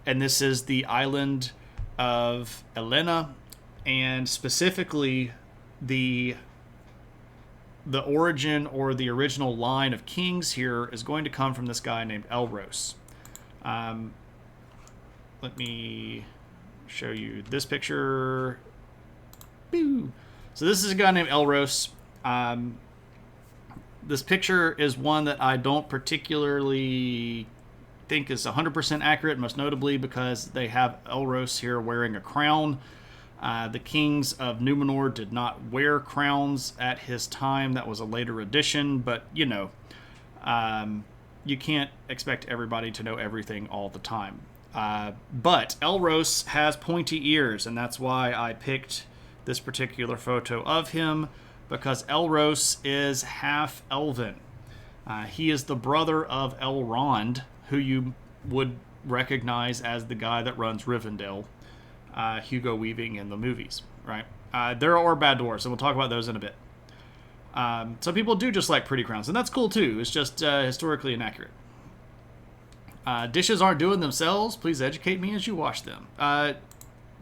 this is the island of Elena, and specifically the origin or the original line of kings here is going to come from this guy named Elros. Let me show you this picture. Boo. So this is a guy named Elros. This picture is one that I don't particularly think is 100% accurate, most notably because they have Elros here wearing a crown. The kings of Numenor did not wear crowns at his time. That was a later addition, but you know, you can't expect everybody to know everything all the time. But Elros has pointy ears, and that's why I picked this particular photo of him, because Elros is half elven. He is the brother of Elrond, who you would recognize as the guy that runs Rivendell, Hugo Weaving in the movies, right? There are bad dwarves, and we'll talk about those in a bit. Some people do just like pretty crowns, and that's cool too. It's just historically inaccurate. Dishes aren't doing themselves. Please educate me as you wash them.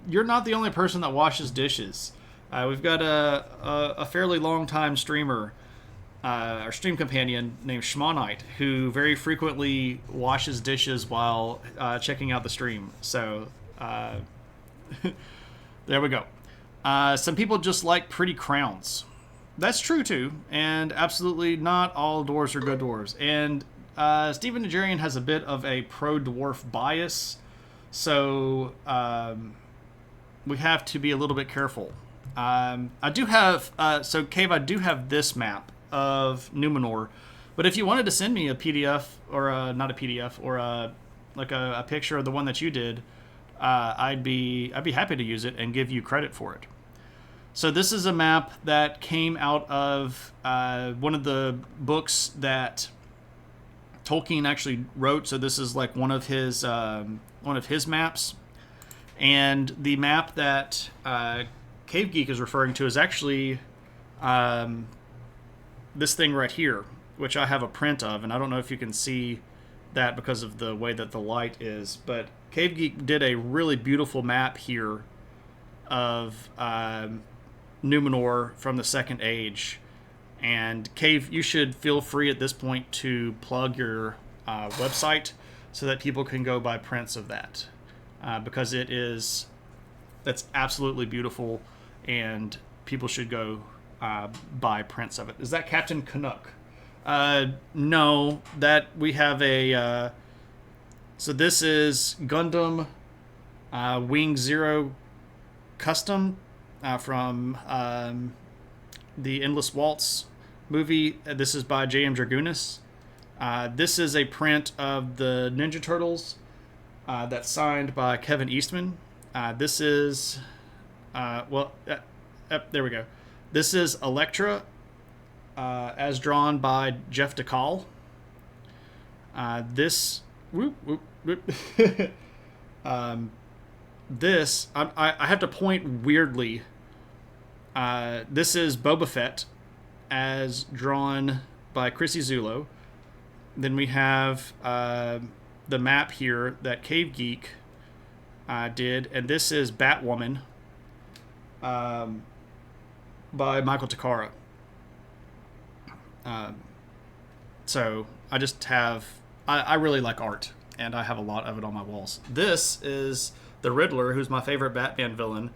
You're not the only person that washes dishes. We've got a fairly long-time streamer, our stream companion named Schmonite, who very frequently washes dishes while checking out the stream. So there we go. Some people just like pretty crowns. That's true too, and absolutely not all dwarves are good dwarves. And Stephen Nigerian has a bit of a pro-dwarf bias, so we have to be a little bit careful. I do have so Cave. I do have this map of Numenor, but if you wanted to send me a PDF or not a PDF or like a picture of the one that you did, I'd be happy to use it and give you credit for it. So this is a map that came out of one of the books that Tolkien actually wrote. So this is like one of his maps, and the map that Cave Geek is referring to is actually this thing right here, which I have a print of, and I don't know if you can see that because of the way that the light is, but Cave Geek did a really beautiful map here of Numenor from the Second Age. And Cave, you should feel free at this point to plug your website so that people can go buy prints of that, because that's absolutely beautiful, and people should go buy prints of it. Is that Captain Canuck? No, that we have a. So this is Gundam Wing Zero Custom from the Endless Waltz movie. This is by J.M. Dragunis. This is a print of the Ninja Turtles that's signed by Kevin Eastman. This is, there we go. This is Elektra, as drawn by Jeff DeCall. This, this, I have to point weirdly. This is Boba Fett, as drawn by Chrissy Zulo. Then we have the map here that Cave Geek did, and this is Batwoman by Michael Takara. So I just have, I really like art, and I have a lot of it on my walls. This is the Riddler, who's my favorite Batman villain,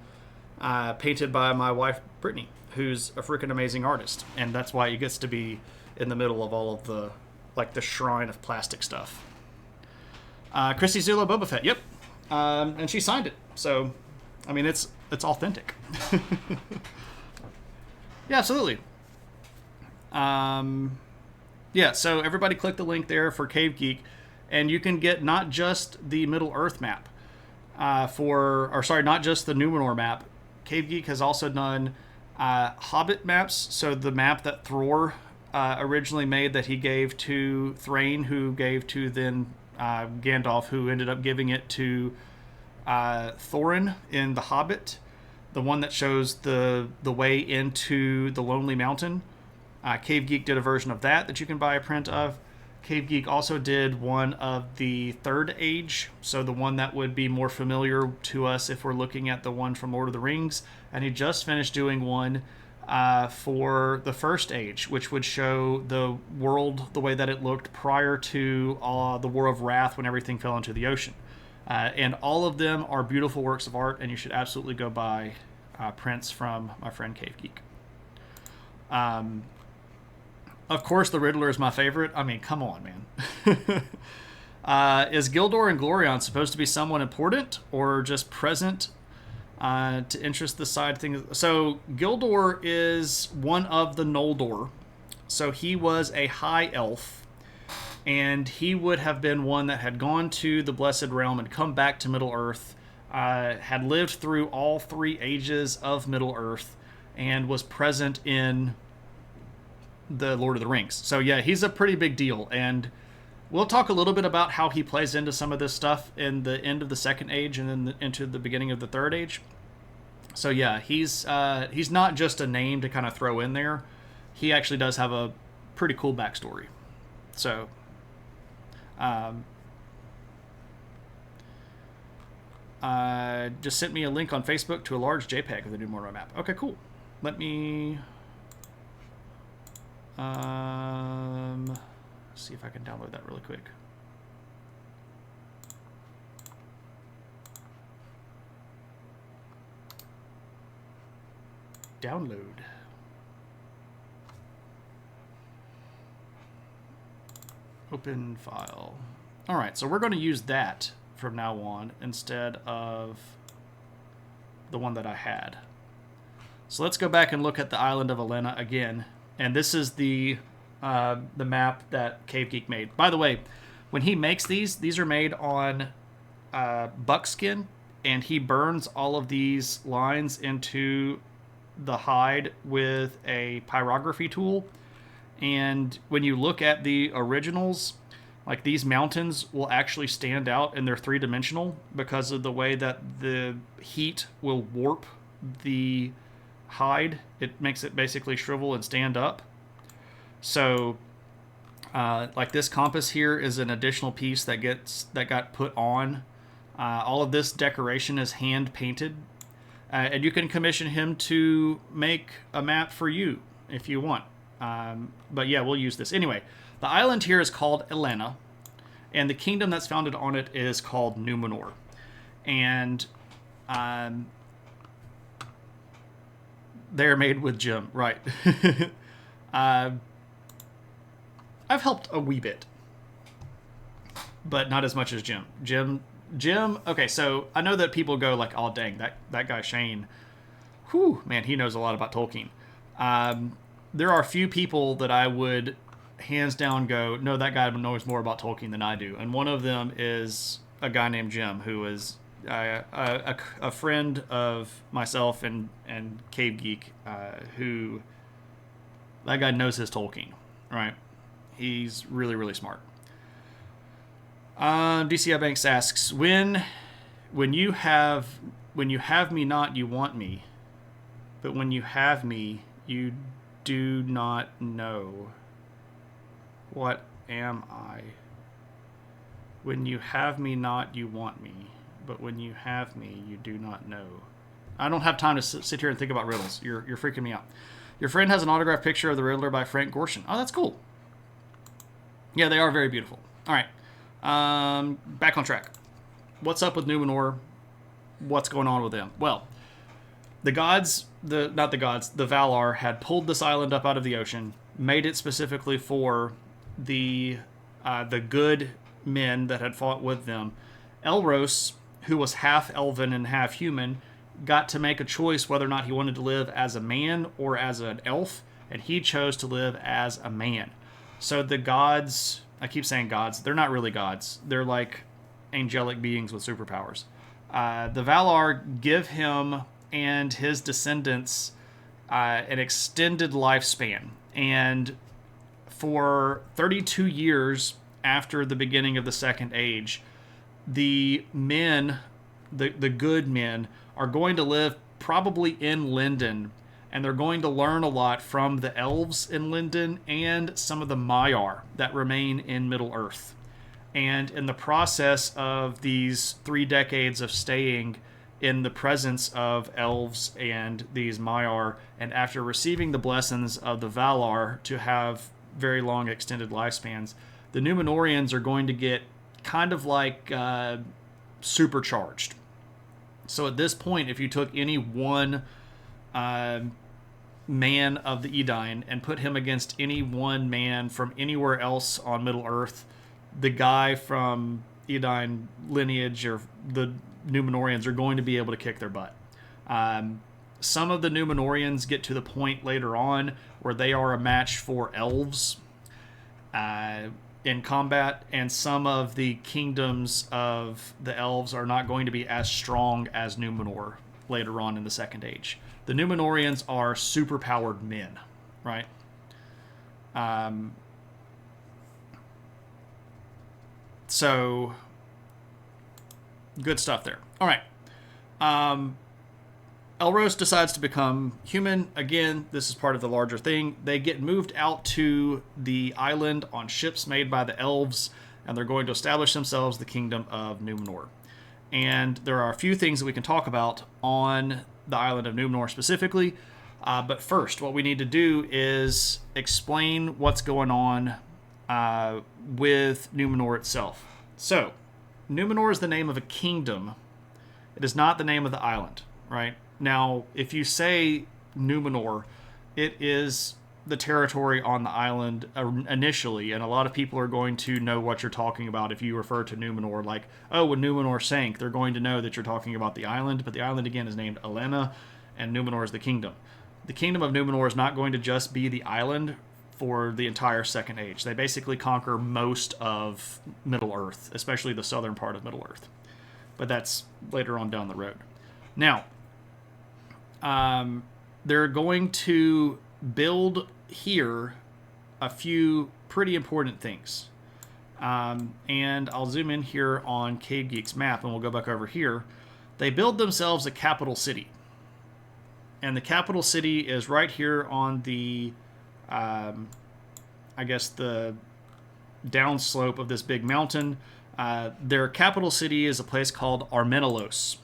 painted by my wife Brittany, who's a freaking amazing artist, and that's why he gets to be in the middle of all of the, like, the shrine of plastic stuff. Chrissy Zulo Boba Fett, yep, and she signed it, so I mean it's authentic. Yeah, absolutely. Yeah, so everybody click the link there for Cave Geek, and you can get not just the Middle Earth map, not just the Numenor map. Cave Geek has also done Hobbit maps, so the map that Thror originally made that he gave to Thrain, who gave to then Gandalf, who ended up giving it to Thorin in The Hobbit, the one that shows the way into the Lonely Mountain. Cave Geek did a version of that you can buy a print of. Cave Geek also did one of the Third Age, so the one that would be more familiar to us if we're looking at the one from Lord of the Rings. And he just finished doing one for the First Age, which would show the world the way that it looked prior to the War of Wrath, when everything fell into the ocean. And all of them are beautiful works of art, and you should absolutely go buy prints from my friend Cave Geek. Of course, the Riddler is my favorite. I mean, come on, man. Is Gildor and Glorion supposed to be someone important or just present to interest the side thing? So Gildor is one of the Noldor. So he was a high elf, and he would have been one that had gone to the Blessed Realm and come back to Middle-earth, had lived through all 3 ages of Middle-earth, and was present in the Lord of the Rings. So yeah, he's a pretty big deal, and we'll talk a little bit about how he plays into some of this stuff in the end of the Second Age and then into the beginning of the Third Age. So yeah, he's not just a name to kind of throw in there. He actually does have a pretty cool backstory. So just sent me a link on Facebook to a large JPEG of the Numenor map. Okay, cool. Let me see if I can download that really quick. Download. Open file. All right, so we're going to use that from now on instead of the one that I had. So let's go back and look at the island of Elena again. And this is the map that Cave Geek made. By the way, when he makes these are made on buckskin, and he burns all of these lines into the hide with a pyrography tool. And when you look at the originals, like these mountains will actually stand out, and they're three-dimensional because of the way that the heat will warp the hide. It makes it basically shrivel and stand up. So like this compass here is an additional piece that got put on. All of this decoration is hand painted, and you can commission him to make a map for you if you want. But yeah, we'll use this anyway. The island here is called Elena, and the kingdom that's founded on it is called Numenor. And they're made with Jim, right? I've helped a wee bit, but not as much as Jim. Jim. Okay, so I know that people go like, "Oh, dang, that guy Shane, whew, man, he knows a lot about Tolkien." There are a few people that I would hands down go, "No, that guy knows more about Tolkien than I do," and one of them is a guy named Jim, who is a friend of myself and Cave Geek, who that guy knows his Tolkien, right? He's really, really smart. DCI Banks asks, when you have me not, you want me, but when you have me, you do not know. What am I? When you have me not, you want me, but when you have me, you do not know. I don't have time to sit here and think about riddles. You're freaking me out. Your friend has an autographed picture of the Riddler by Frank Gorshin. Oh, that's cool. Yeah, they are very beautiful. All right. Back on track. What's up with Numenor? What's going on with them? Well, the Valar had pulled this island up out of the ocean, made it specifically for the good men that had fought with them. Elros, who was half elven and half human, got to make a choice whether or not he wanted to live as a man or as an elf, and he chose to live as a man. So the gods, I keep saying gods, they're not really gods. They're like angelic beings with superpowers. The Valar give him and his descendants an extended lifespan. And for 32 years after the beginning of the Second Age, the men, the good men, are going to live probably in Lindon, and they're going to learn a lot from the elves in Lindon and some of the Maiar that remain in Middle-earth. And in the process of these 3 decades of staying in the presence of elves and these Maiar, and after receiving the blessings of the Valar to have very long extended lifespans, the Numenorians are going to get kind of like supercharged. So at this point, if you took any one man of the Edain and put him against any one man from anywhere else on Middle-earth, the guy from Edain lineage or the Numenorians are going to be able to kick their butt. Some of the Numenorians get to the point later on where they are a match for elves in combat, and some of the kingdoms of the elves are not going to be as strong as Numenor later on in the Second Age. The Numenorians are superpowered men, right? So, good stuff there. All right. Elros decides to become human. Again, this is part of the larger thing. They get moved out to the island on ships made by the elves, and they're going to establish themselves the kingdom of Numenor. And there are a few things that we can talk about on the island of Numenor specifically. But first, what we need to do is explain what's going on with Numenor itself. So, Numenor is the name of a kingdom. It is not the name of the island, right? Now, if you say Numenor, it is the territory on the island initially, and a lot of people are going to know what you're talking about if you refer to Numenor. Like, oh, when Numenor sank, they're going to know that you're talking about the island, but the island, again, is named Elena, and Numenor is the kingdom. the Kingdom of Numenor is not going to just be the island for the entire Second Age. They basically conquer most of Middle-earth, especially the southern part of Middle-earth. But that's later on down the road. Now, they're going to build here a few pretty important things. And I'll zoom in here on Cave Geek's map, and we'll go back over here. They build themselves a capital city. And the capital city is right here on the, I guess, the downslope of this big mountain. Their capital city is a place called Armenelos.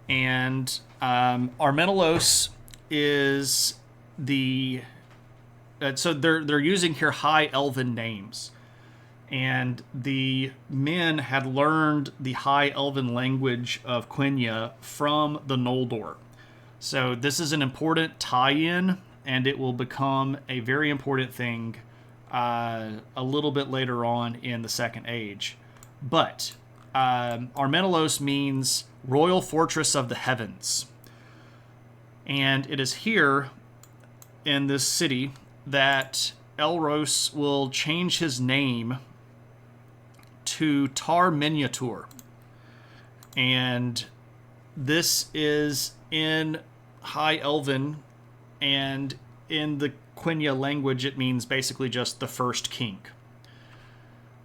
And Armenelos is the... so they're using here High Elven names. And the men had learned the High Elven language of Quenya from the Noldor. So this is an important tie-in, and it will become a very important thing a little bit later on in the Second Age. But Armenelos means Royal Fortress of the Heavens. And it is here in this city that Elros will change his name to Tar Miniatur. And this is in High Elven, and in the Quenya language it means basically just the first king.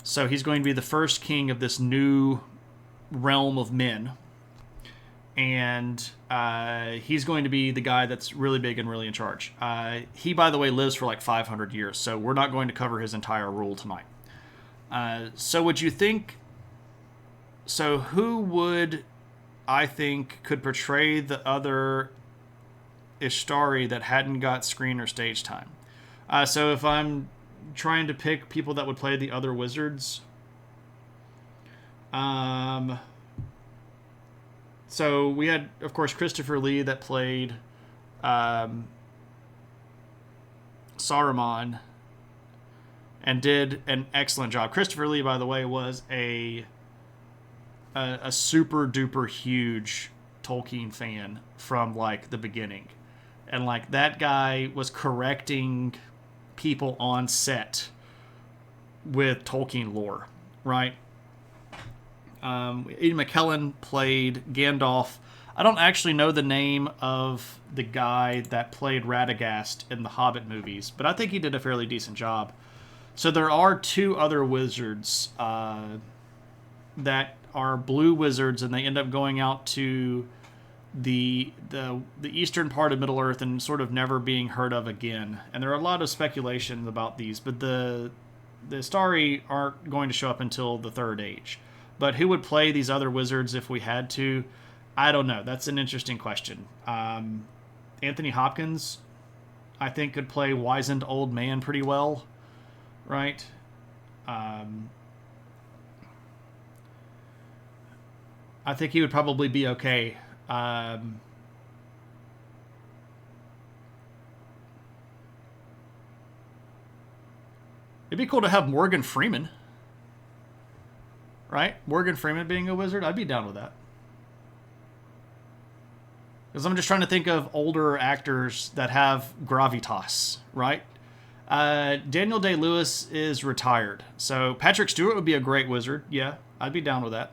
So he's going to be the first king of this new realm of men. And he's going to be the guy that's really big and really in charge. He, by the way, lives for like 500 years, so we're not going to cover his entire rule tonight. So would you think... So who would, I think, could portray the other Ishtari that hadn't got screen or stage time? So if I'm trying to pick people that would play the other wizards... So we had, of course, Christopher Lee that played Saruman and did an excellent job. Christopher Lee, by the way, was a super duper huge Tolkien fan from like the beginning, and like that guy was correcting people on set with Tolkien lore, right? Ian McKellen played Gandalf. I don't actually know the name of the guy that played Radagast in the Hobbit movies, but I think he did a fairly decent job. So there are two other wizards that are blue wizards, and they end up going out to the eastern part of Middle-earth and sort of never being heard of again. And there are a lot of speculations about these, but the Istari aren't going to show up until the Third Age. But who would play these other wizards if we had to? I don't know. That's an interesting question. Anthony Hopkins, I think, could play wizened old man pretty well, right? I think he would probably be okay. It'd be cool to have Morgan Freeman. Right? Morgan Freeman being a wizard, I'd be down with that. Because I'm just trying to think of older actors that have gravitas, right? Daniel Day-Lewis is retired. So Patrick Stewart would be a great wizard. Yeah, I'd be down with that.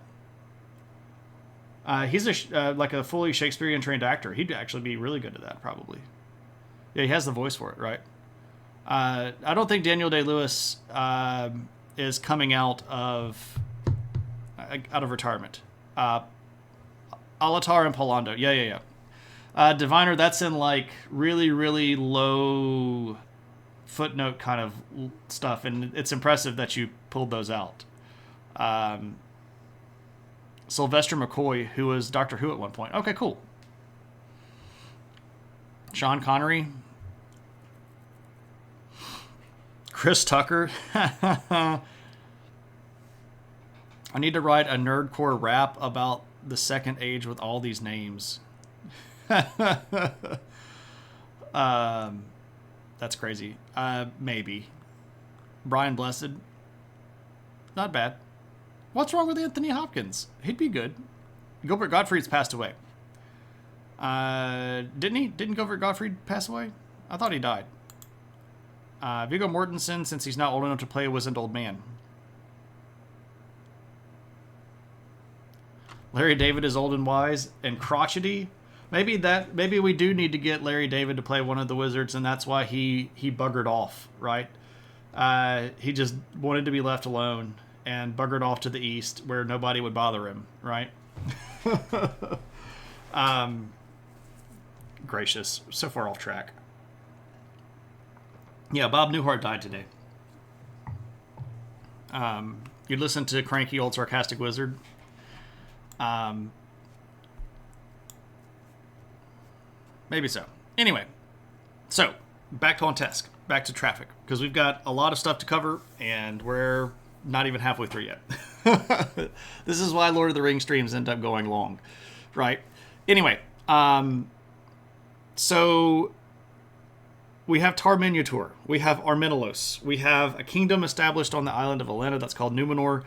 He's like a fully Shakespearean trained actor. He'd actually be really good at that, probably. Yeah, he has the voice for it, right? I don't think Daniel Day-Lewis is coming out of retirement. Alatar and Polando. Yeah. Diviner, that's in like really, really low footnote kind of stuff, and it's impressive that you pulled those out. Sylvester McCoy, who was Doctor Who at one point. Okay, cool. Sean Connery. Chris Tucker. I need to write a nerdcore rap about the Second Age with all these names. That's crazy. Maybe. Brian Blessed. Not bad. What's wrong with Anthony Hopkins? He'd be good. Gilbert Gottfried's passed away. Didn't he? Didn't Gottfried pass away? I thought he died. Viggo Mortensen, since he's not old enough to play a wizened old man. Larry David is old and wise and crotchety. Maybe we do need to get Larry David to play one of the wizards, and that's why he buggered off, right? He just wanted to be left alone and buggered off to the east where nobody would bother him, right? Gracious, so far off track. Yeah, Bob Newhart died today. You listen to Cranky Old Sarcastic Wizard. Maybe so. Anyway, so back to Ontesk, back to traffic, because we've got a lot of stuff to cover, and we're not even halfway through yet. This is why Lord of the Rings streams end up going long, right? Anyway, so we have Tar Miniatur, we have Armenelos, we have a kingdom established on the island of Elena that's called Numenor.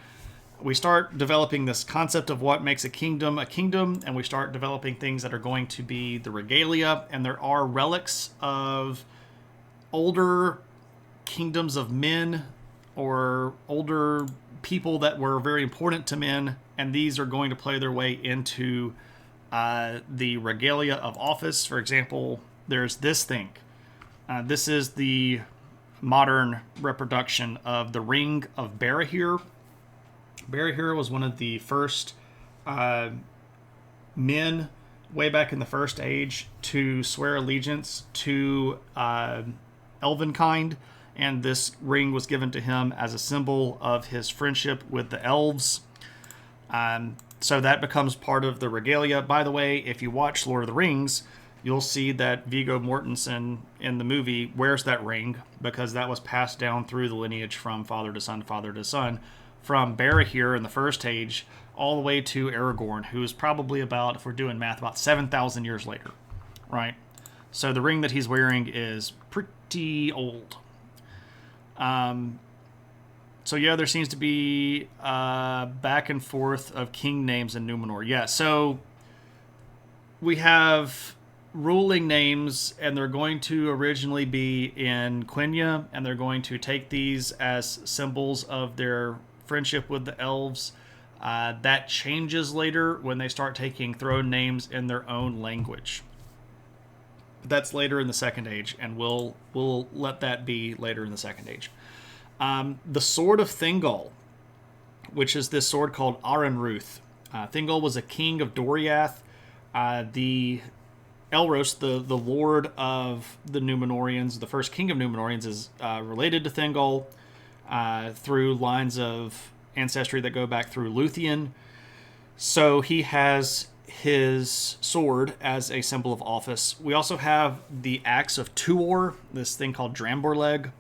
We start developing this concept of what makes a kingdom, and we start developing things that are going to be the regalia, and there are relics of older kingdoms of men or older people that were very important to men, and these are going to play their way into the regalia of office. For example, there's this thing. This is the modern reproduction of the Ring of Barahir. Barahir was one of the first men way back in the First Age to swear allegiance to Elvenkind, and this ring was given to him as a symbol of his friendship with the elves. So that becomes part of the regalia. By the way, if you watch Lord of the Rings, you'll see that Viggo Mortensen in the movie wears that ring because that was passed down through the lineage from father to son, from Barahir in the First Age all the way to Aragorn, who is probably about, if we're doing math, about 7,000 years later, right? So the ring that he's wearing is pretty old. So yeah, there seems to be back and forth of king names in Numenor. Yeah, so we have ruling names, and they're going to originally be in Quenya, and they're going to take these as symbols of their friendship with the elves. That changes later when they start taking throne names in their own language. But that's later in the Second Age, and we'll let that be later in the Second Age. The Sword of Thingol, which is this sword called Arenruth. Thingol was a king of Doriath. The Elros, the lord of the Numenorians, the first king of Numenorians, is related to Thingol through lines of ancestry that go back through Luthien. So he has his sword as a symbol of office. We also have the Axe of Tuor, this thing called Dramborleg.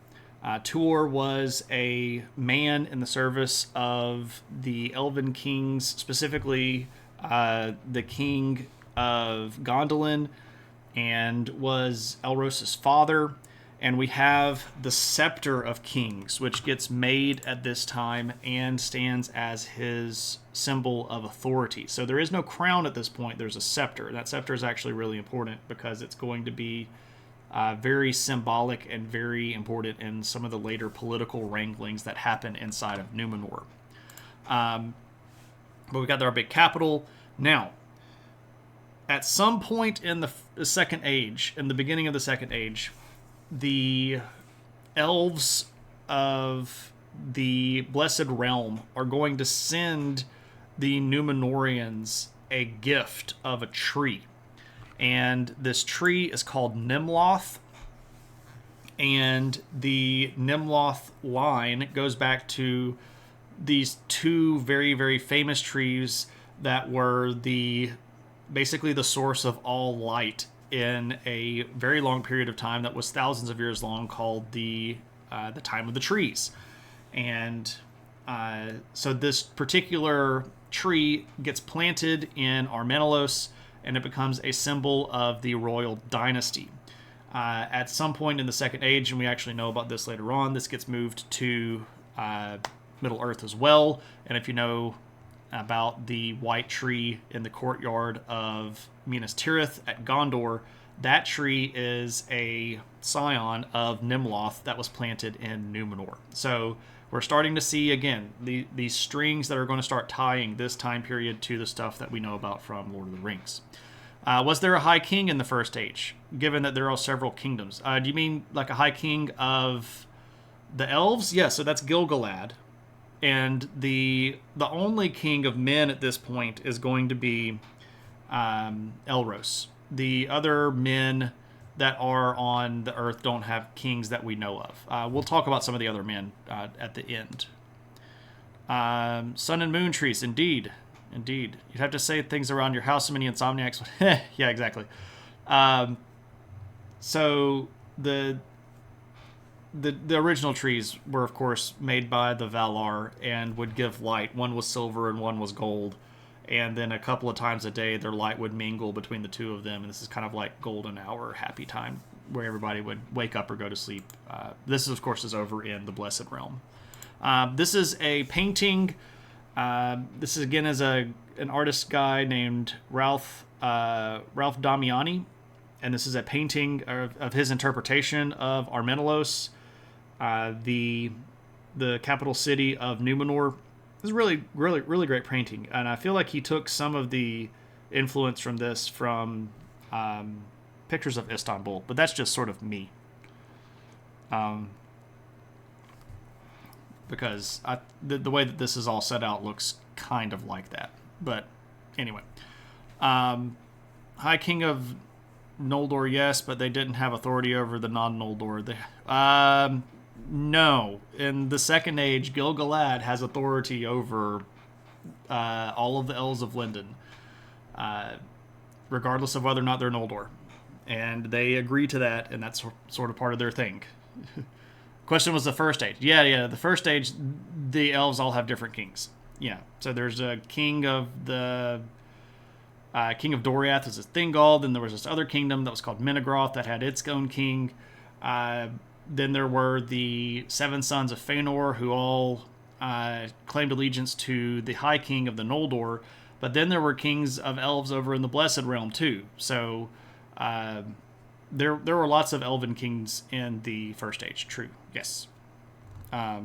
Tuor was a man in the service of the Elven kings, specifically the king of Gondolin, and was Elros' father. And we have the Scepter of Kings, which gets made at this time and stands as his symbol of authority. So there is no crown at this point, there's a scepter. That scepter is actually really important because it's going to be very symbolic and very important in some of the later political wranglings that happen inside of Numenor. But we got our big capital. Now, at some point in the Second Age, in the beginning of the Second Age, the elves of the Blessed Realm are going to send the Numenorians a gift of a tree. And this tree is called Nimloth. And the Nimloth line goes back to these two very, very famous trees that were basically the source of all light in a very long period of time that was thousands of years long, called the Time of the Trees. And so this particular tree gets planted in Armenelos, and it becomes a symbol of the royal dynasty. At some point in the Second Age, and we actually know about this later on, this gets moved to Middle Earth as well. And if you know about the white tree in the courtyard of Minas Tirith at Gondor. That tree is a scion of Nimloth that was planted in Numenor. So we're starting to see, again, these strings that are going to start tying this time period to the stuff that we know about from Lord of the Rings. Was there a high king in the First Age, given that there are several kingdoms? Do you mean like a high king of the elves? Yeah, so that's Gil-galad. And the only king of men at this point is going to be Elros. The other men that are on the earth don't have kings that we know of. We'll talk about some of the other men at the end. Sun and moon trees, indeed. You'd have to say things around your house so many insomniacs. Yeah, exactly. So the original trees were, of course, made by the Valar and would give light. One was silver and one was gold. And then a couple of times a day, their light would mingle between the two of them. And this is kind of like golden hour, happy time, where everybody would wake up or go to sleep. This, of course, is over in the Blessed Realm. This is a painting. This is, again, is an artist guy named Ralph Damiani. And this is a painting of his interpretation of Armenelos, the capital city of Numenor. This is really, really, really great painting, and I feel like he took some of the influence from this from pictures of Istanbul, but that's just sort of me. Because the way that this is all set out looks kind of like that. But anyway, High King of Noldor, yes, but they didn't have authority over the non-Noldor. No. In the Second Age, Gil-galad has authority over all of the Elves of Lindon, regardless of whether or not they're Noldor. And they agree to that, and that's sort of part of their thing. Question was the First Age. Yeah, the First Age, the elves all have different kings. Yeah, so there's a king of the... King of Doriath is Thingol. Then there was this other kingdom that was called Menegroth that had its own king. Then there were the seven sons of Fëanor who all claimed allegiance to the High King of the Noldor. But then there were kings of elves over in the Blessed Realm too. So there were lots of elven kings in the First Age. True. Yes. I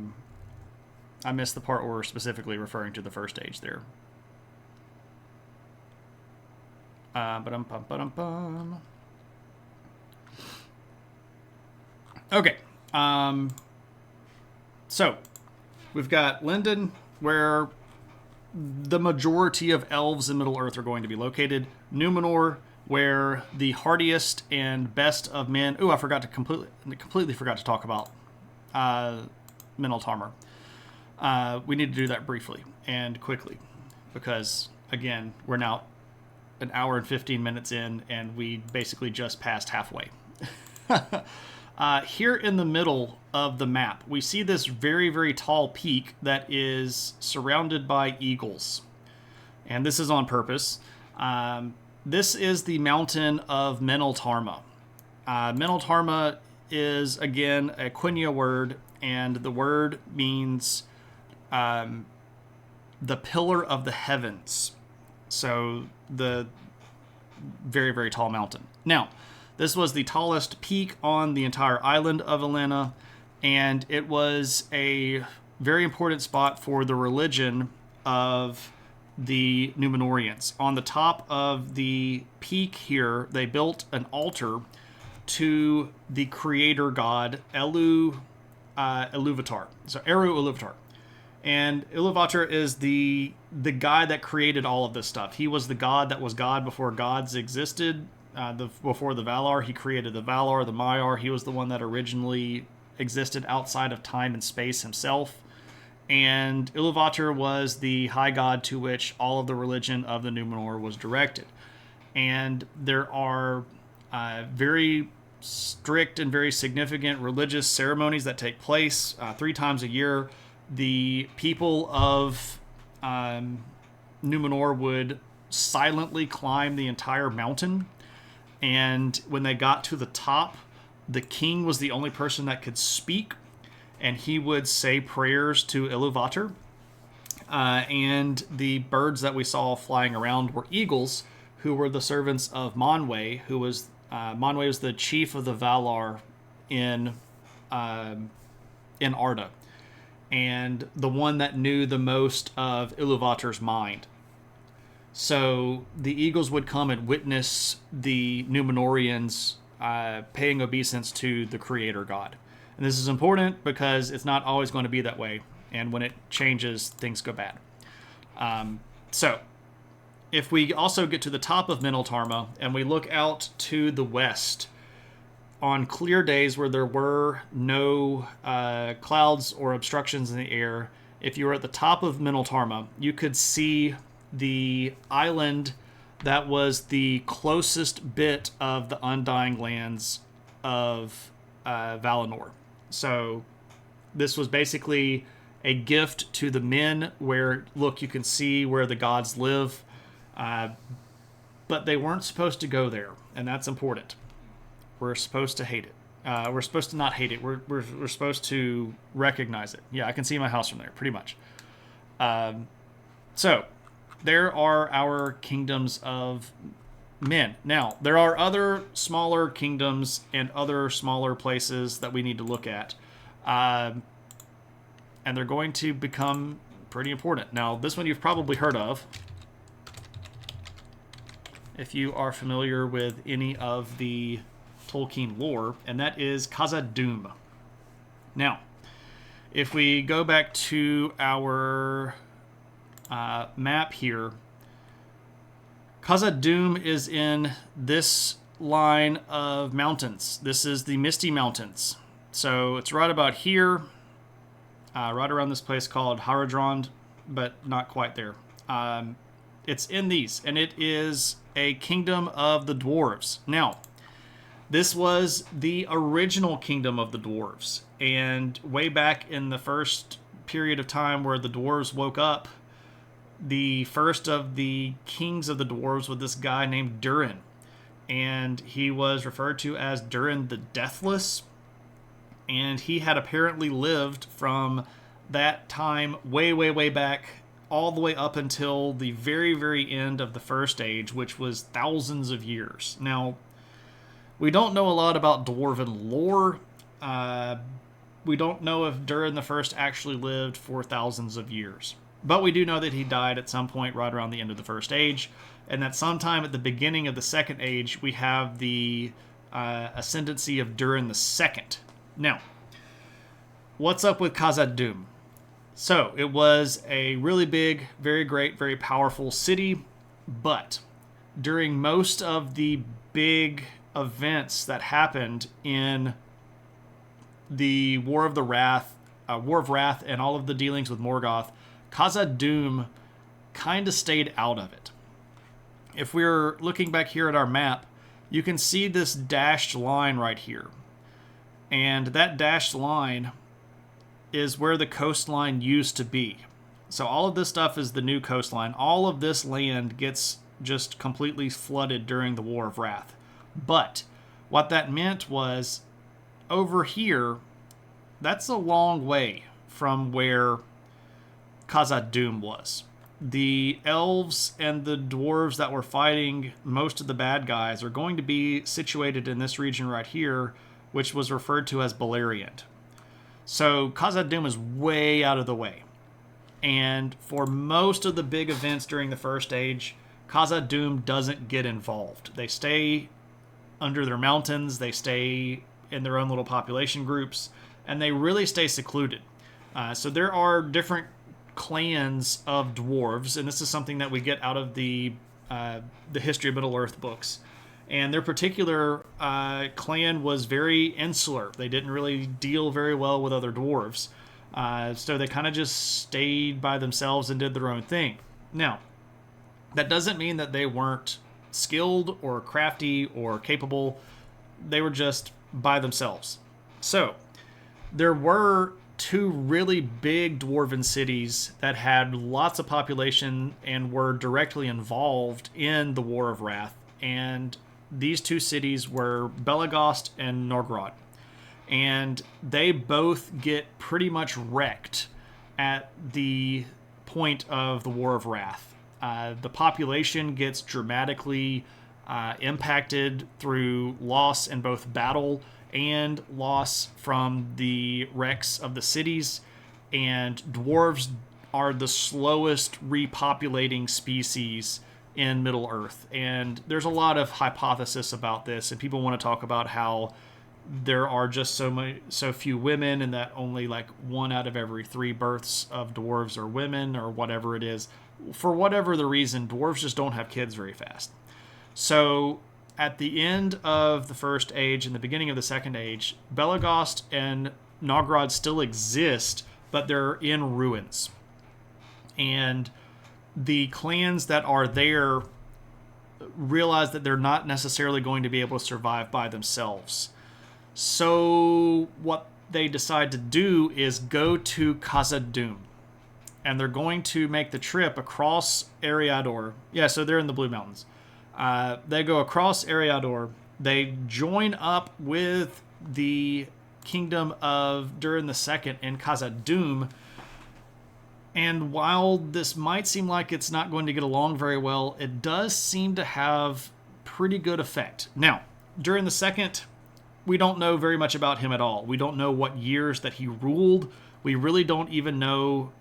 missed the part where we're specifically referring to the First Age there. Okay. So we've got Lindon, where the majority of elves in Middle Earth are going to be located. Numenor, where the hardiest and best of men. Oh, I completely forgot to talk about Meneltarmer. We need to do that briefly and quickly, because again, we're now an hour and 15 minutes in, and we basically just passed halfway. Here in the middle of the map, we see this very, very tall peak that is surrounded by eagles. And this is on purpose. This is the mountain of Meneltarma. Meneltarma is, again, a Quenya word, and the word means the pillar of the heavens. So the very, very tall mountain. Now, this was the tallest peak on the entire island of Elena, and it was a very important spot for the religion of the Numenorians. On the top of the peak here, they built an altar to the creator god Iluvatar. So Eru Iluvatar. And Iluvatar is the guy that created all of this stuff. He was the god that was God before gods existed. Before the Valar, he created the Valar, the Maiar. He was the one that originally existed outside of time and space himself. And Iluvatar was the high god to which all of the religion of the Numenor was directed. And there are very strict and very significant religious ceremonies that take place 3 times a year. The people of Numenor would silently climb the entire mountain. And when they got to the top, the king was the only person that could speak, and he would say prayers to Iluvatar. And the birds that we saw flying around were eagles, who were the servants of Manwë, who was Manwë was the chief of the Valar in Arda, and the one that knew the most of Iluvatar's mind. So the eagles would come and witness the Númenóreans paying obeisance to the creator god. And this is important because it's not always going to be that way. And when it changes, things go bad. So if we also get to the top of Meneltarma and we look out to the west, on clear days where there were no clouds or obstructions in the air, if you were at the top of Meneltarma, you could see the island that was the closest bit of the Undying Lands of Valinor. So this was basically a gift to the men where, look, you can see where the gods live, but they weren't supposed to go there, and that's important. We're supposed to hate it. We're supposed to not hate it. We're supposed to recognize it. Yeah, I can see my house from there, pretty much. So there are our kingdoms of men. Now, there are other smaller kingdoms and other smaller places that we need to look at. And they're going to become pretty important. Now, this one you've probably heard of, if you are familiar with any of the Tolkien lore, and that is Khazad-dûm. Now, if we go back to our map here, Khazad-dûm is in this line of mountains. This is the Misty Mountains. So it's right about here, right around this place called Haradrond, but not quite there. It's in these, and it is a kingdom of the dwarves. Now, this was the original kingdom of the dwarves, and way back in the first period of time where the dwarves woke up, the first of the kings of the dwarves was this guy named Durin, and he was referred to as Durin the Deathless, and he had apparently lived from that time way back all the way up until the very end of the First Age, which was thousands of years. Now, we don't know a lot about dwarven lore. We don't know if Durin the First actually lived for thousands of years. But we do know that he died at some point right around the end of the First Age, and that sometime at the beginning of the Second Age, we have the ascendancy of Durin the Second. Now, what's up with Khazad-dûm? So, it was a really big, very great, very powerful city, but during most of the big events that happened in the War of Wrath, and all of the dealings with Morgoth, Khazad-dûm kind of stayed out of it. If we're looking back here at our map, you can see this dashed line right here. And that dashed line is where the coastline used to be. So all of this stuff is the new coastline. All of this land gets just completely flooded during the War of Wrath. But what that meant was, over here, that's a long way from where Khazad-dûm was. The elves and the dwarves that were fighting most of the bad guys are going to be situated in this region right here, which was referred to as Beleriand. So Khazad-dûm is way out of the way. And for most of the big events during the First Age, Khazad-dûm doesn't get involved. They stay under their mountains, they stay in their own little population groups, and they really stay secluded. So there are different clans of dwarves, and this is something that we get out of the History of Middle-earth books. And their particular clan was very insular. They didn't really deal very well with other dwarves. So they kind of just stayed by themselves and did their own thing. Now, that doesn't mean that they weren't skilled or crafty or capable. They were just by themselves. So, there were two really big dwarven cities that had lots of population and were directly involved in the War of Wrath. And these two cities were Belegost and Norgrad. And they both get pretty much wrecked at the point of the War of Wrath. The population gets dramatically impacted through loss in both battle and loss from the wrecks of the cities, and dwarves are the slowest repopulating species in Middle Earth. And there's a lot of hypothesis about this, and people want to talk about how there are just so few women, and that only like 1 out of every 3 births of dwarves are women, or whatever it is. For whatever the reason, dwarves just don't have kids very fast. So at the end of the First Age and the beginning of the Second Age, Belegost and Nogrod still exist, but they're in ruins. And the clans that are there realize that they're not necessarily going to be able to survive by themselves. So what they decide to do is go to Khazad-dûm. And they're going to make the trip across Eriador. Yeah, so they're in the Blue Mountains. They go across Eriador. They join up with the kingdom of Durin II in Khazad-dûm. And while this might seem like it's not going to get along very well, it does seem to have pretty good effect. Now, Durin II, we don't know very much about him at all. We don't know what years that he ruled. We really don't even know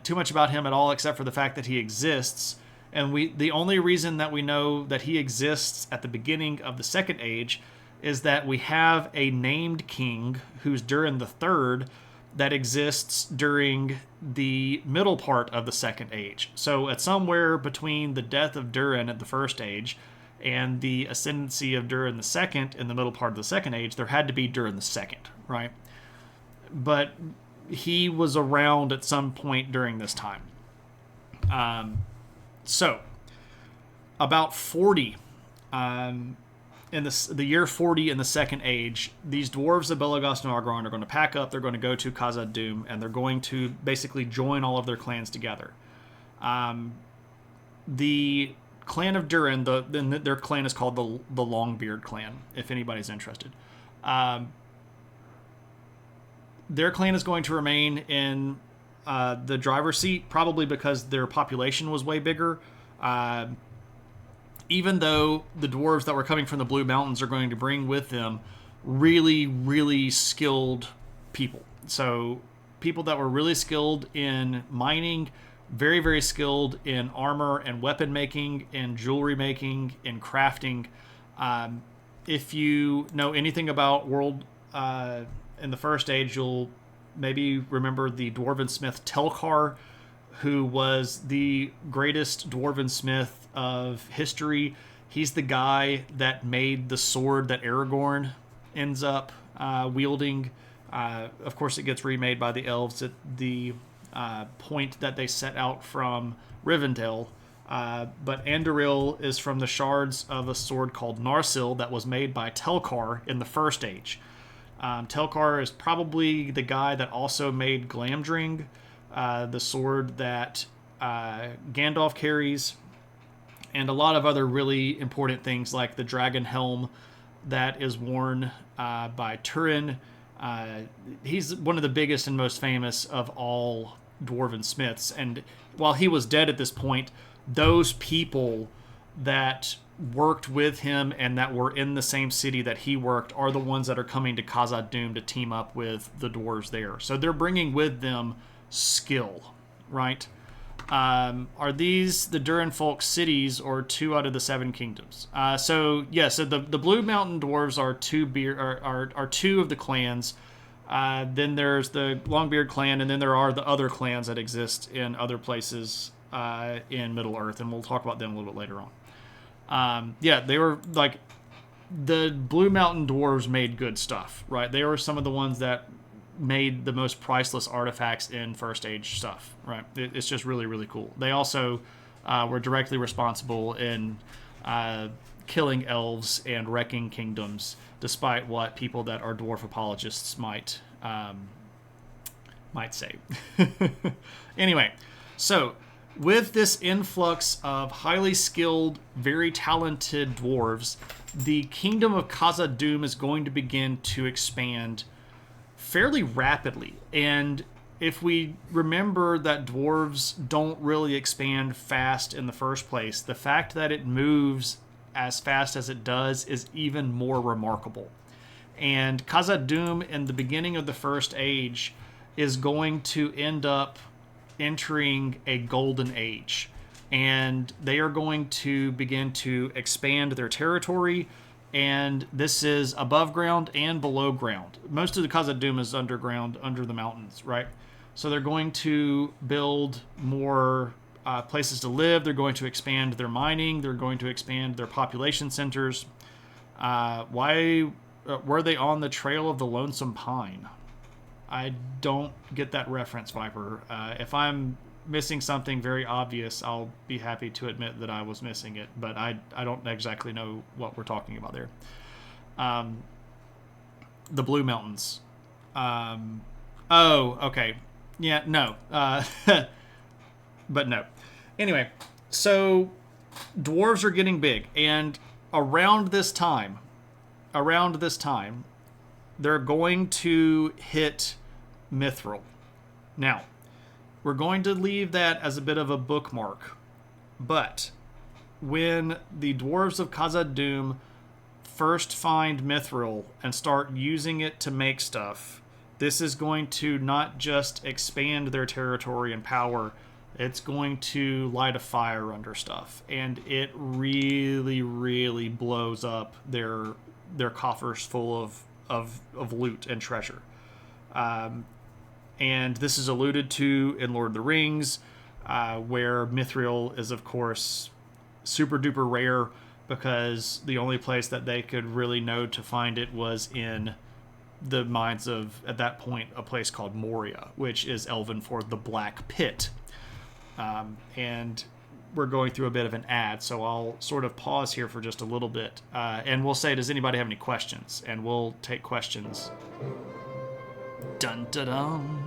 too much about him at all, except for the fact that he exists. And the only reason that we know that he exists at the beginning of the Second Age is that we have a named king who's Durin III that exists during the middle part of the Second Age. So at somewhere between the death of Durin at the First Age and the ascendancy of Durin II in the middle part of the Second Age, there had to be Durin II, right? But he was around at some point during this time. So, about 40, in the year 40 in the Second Age, these dwarves of Belegost and Nogrod are going to pack up, they're going to go to Khazad-dûm, and they're going to basically join all of their clans together. The clan of Durin, their clan is called the Longbeard clan, if anybody's interested. Their clan is going to remain in the driver's seat, probably because their population was way bigger. Even though the dwarves that were coming from the Blue Mountains are going to bring with them really, really skilled people. So people that were really skilled in mining, very, very skilled in armor and weapon making, in jewelry making, in crafting. If you know anything about World in the First Age, you'll maybe remember the dwarven smith Telkar, who was the greatest dwarven smith of history. He's the guy that made the sword that Aragorn ends up wielding. Of course, it gets remade by the elves at the point that they set out from Rivendell. But Anduril is from the shards of a sword called Narsil that was made by Telkar in the First Age. Telkar is probably the guy that also made Glamdring, the sword that Gandalf carries, and a lot of other really important things like the dragon helm that is worn by Turin. He's one of the biggest and most famous of all dwarven smiths, and while he was dead at this point, those people that worked with him and that were in the same city that he worked are the ones that are coming to Khazad-dûm to team up with the dwarves there. So they're bringing with them skill, right? Are these the Durin folk cities or 2 out of the 7 kingdoms? So the Blue Mountain dwarves are 2 of the clans. Then there's the Longbeard clan, and then there are the other clans that exist in other places in Middle Earth, and we'll talk about them a little bit later on. They were like, the Blue Mountain dwarves made good stuff, right? They were some of the ones that made the most priceless artifacts in First Age stuff, right? It's just really, really cool. They also were directly responsible in killing elves and wrecking kingdoms, despite what people that are dwarf apologists might say. Anyway, so with this influx of highly skilled, very talented dwarves, the kingdom of Khazad-dûm is going to begin to expand fairly rapidly. And if we remember that dwarves don't really expand fast in the first place, the fact that it moves as fast as it does is even more remarkable. And Khazad-dûm in the beginning of the First Age is going to end up entering a golden age. And they are going to begin to expand their territory. And this is above ground and below ground. Most of the Khazad-dûm is underground, under the mountains, right? So they're going to build more places to live. They're going to expand their mining. They're going to expand their population centers. Why were they on the trail of the Lonesome Pine? I don't get that reference, Viper. If I'm missing something very obvious, I'll be happy to admit that I was missing it, but I don't exactly know what we're talking about there. The Blue Mountains. Oh, okay. Yeah, no. But no. Anyway, so dwarves are getting big, and around this time, they're going to hit Mithril. Now, we're going to leave that as a bit of a bookmark, but when the dwarves of Khazad-dûm first find Mithril and start using it to make stuff, this is going to not just expand their territory and power, it's going to light a fire under stuff, and it really, really blows up their coffers full of loot and treasure. And this is alluded to in Lord of the Rings, where Mithril is, of course, super duper rare because the only place that they could really know to find it was in the mines of, at that point, a place called Moria, which is Elven for the Black Pit. And we're going through a bit of an ad, so I'll sort of pause here for just a little bit. And we'll say, does anybody have any questions? And we'll take questions. Dun dun dun.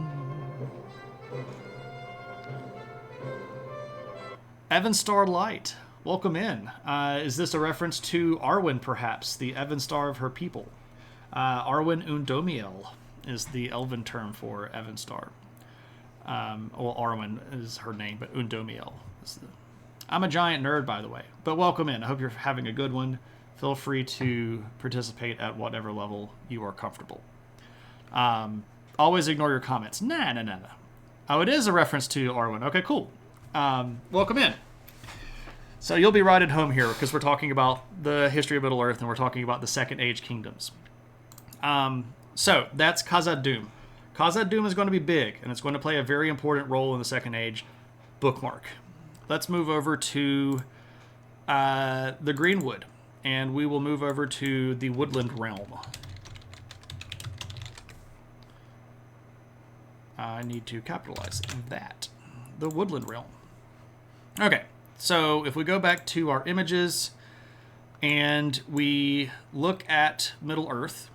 Evenstar Light, welcome in. Is this a reference to Arwen, perhaps, the Evenstar of her people? Arwen Undomiel is the Elven term for Evenstar. Well, Arwen is her name, but Undomiel is the... I'm a giant nerd, by the way, but welcome in. I hope you're having a good one. Feel free to participate at whatever level you are comfortable. Always ignore your comments. Nah. Oh, it is a reference to Arwen. Okay, cool. Welcome in. So you'll be right at home here because we're talking about the history of Middle Earth and we're talking about the Second Age kingdoms. So that's Khazad-dûm. Khazad-dûm is going to be big and it's going to play a very important role in the Second Age. Bookmark. Let's move over to the Greenwood, and we will move over to the Woodland Realm. I need to capitalize that. The Woodland Realm. Okay, so if we go back to our images and we look at Middle Earth,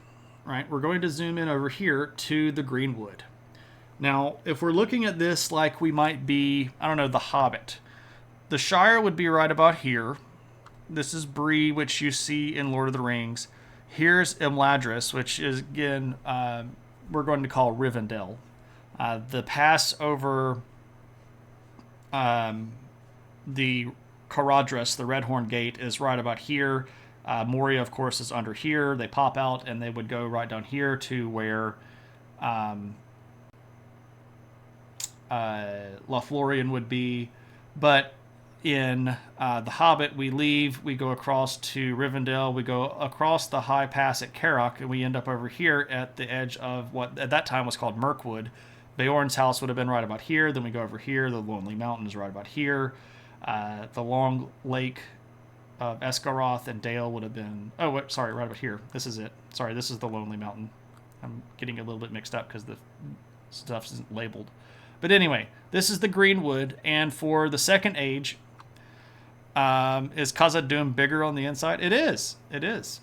right, we're going to zoom in over here to the Greenwood. Now, if we're looking at this like we might be, I don't know, the Hobbit, the Shire would be right about here. This is Bree, which you see in Lord of the Rings. Here's Imladris, which is, again, we're going to call Rivendell. The pass over the Caradhras, the Redhorn Gate, is right about here. Moria, of course, is under here. They pop out, and they would go right down here to where Lothlorien would be. But in The Hobbit, we leave, we go across to Rivendell, we go across the high pass at Carrock, and we end up over here at the edge of what at that time was called Mirkwood. Beorn's house would have been right about here. Then we go over here. The Lonely Mountain is right about here. The Long Lake of Esgaroth and Dale would have been... Oh, wait, sorry, right about here. This is it. Sorry, this is the Lonely Mountain. I'm getting a little bit mixed up because the stuff isn't labeled. But anyway, this is the Greenwood, and for the Second Age, is Khazad-dûm bigger on the inside? It is. It is.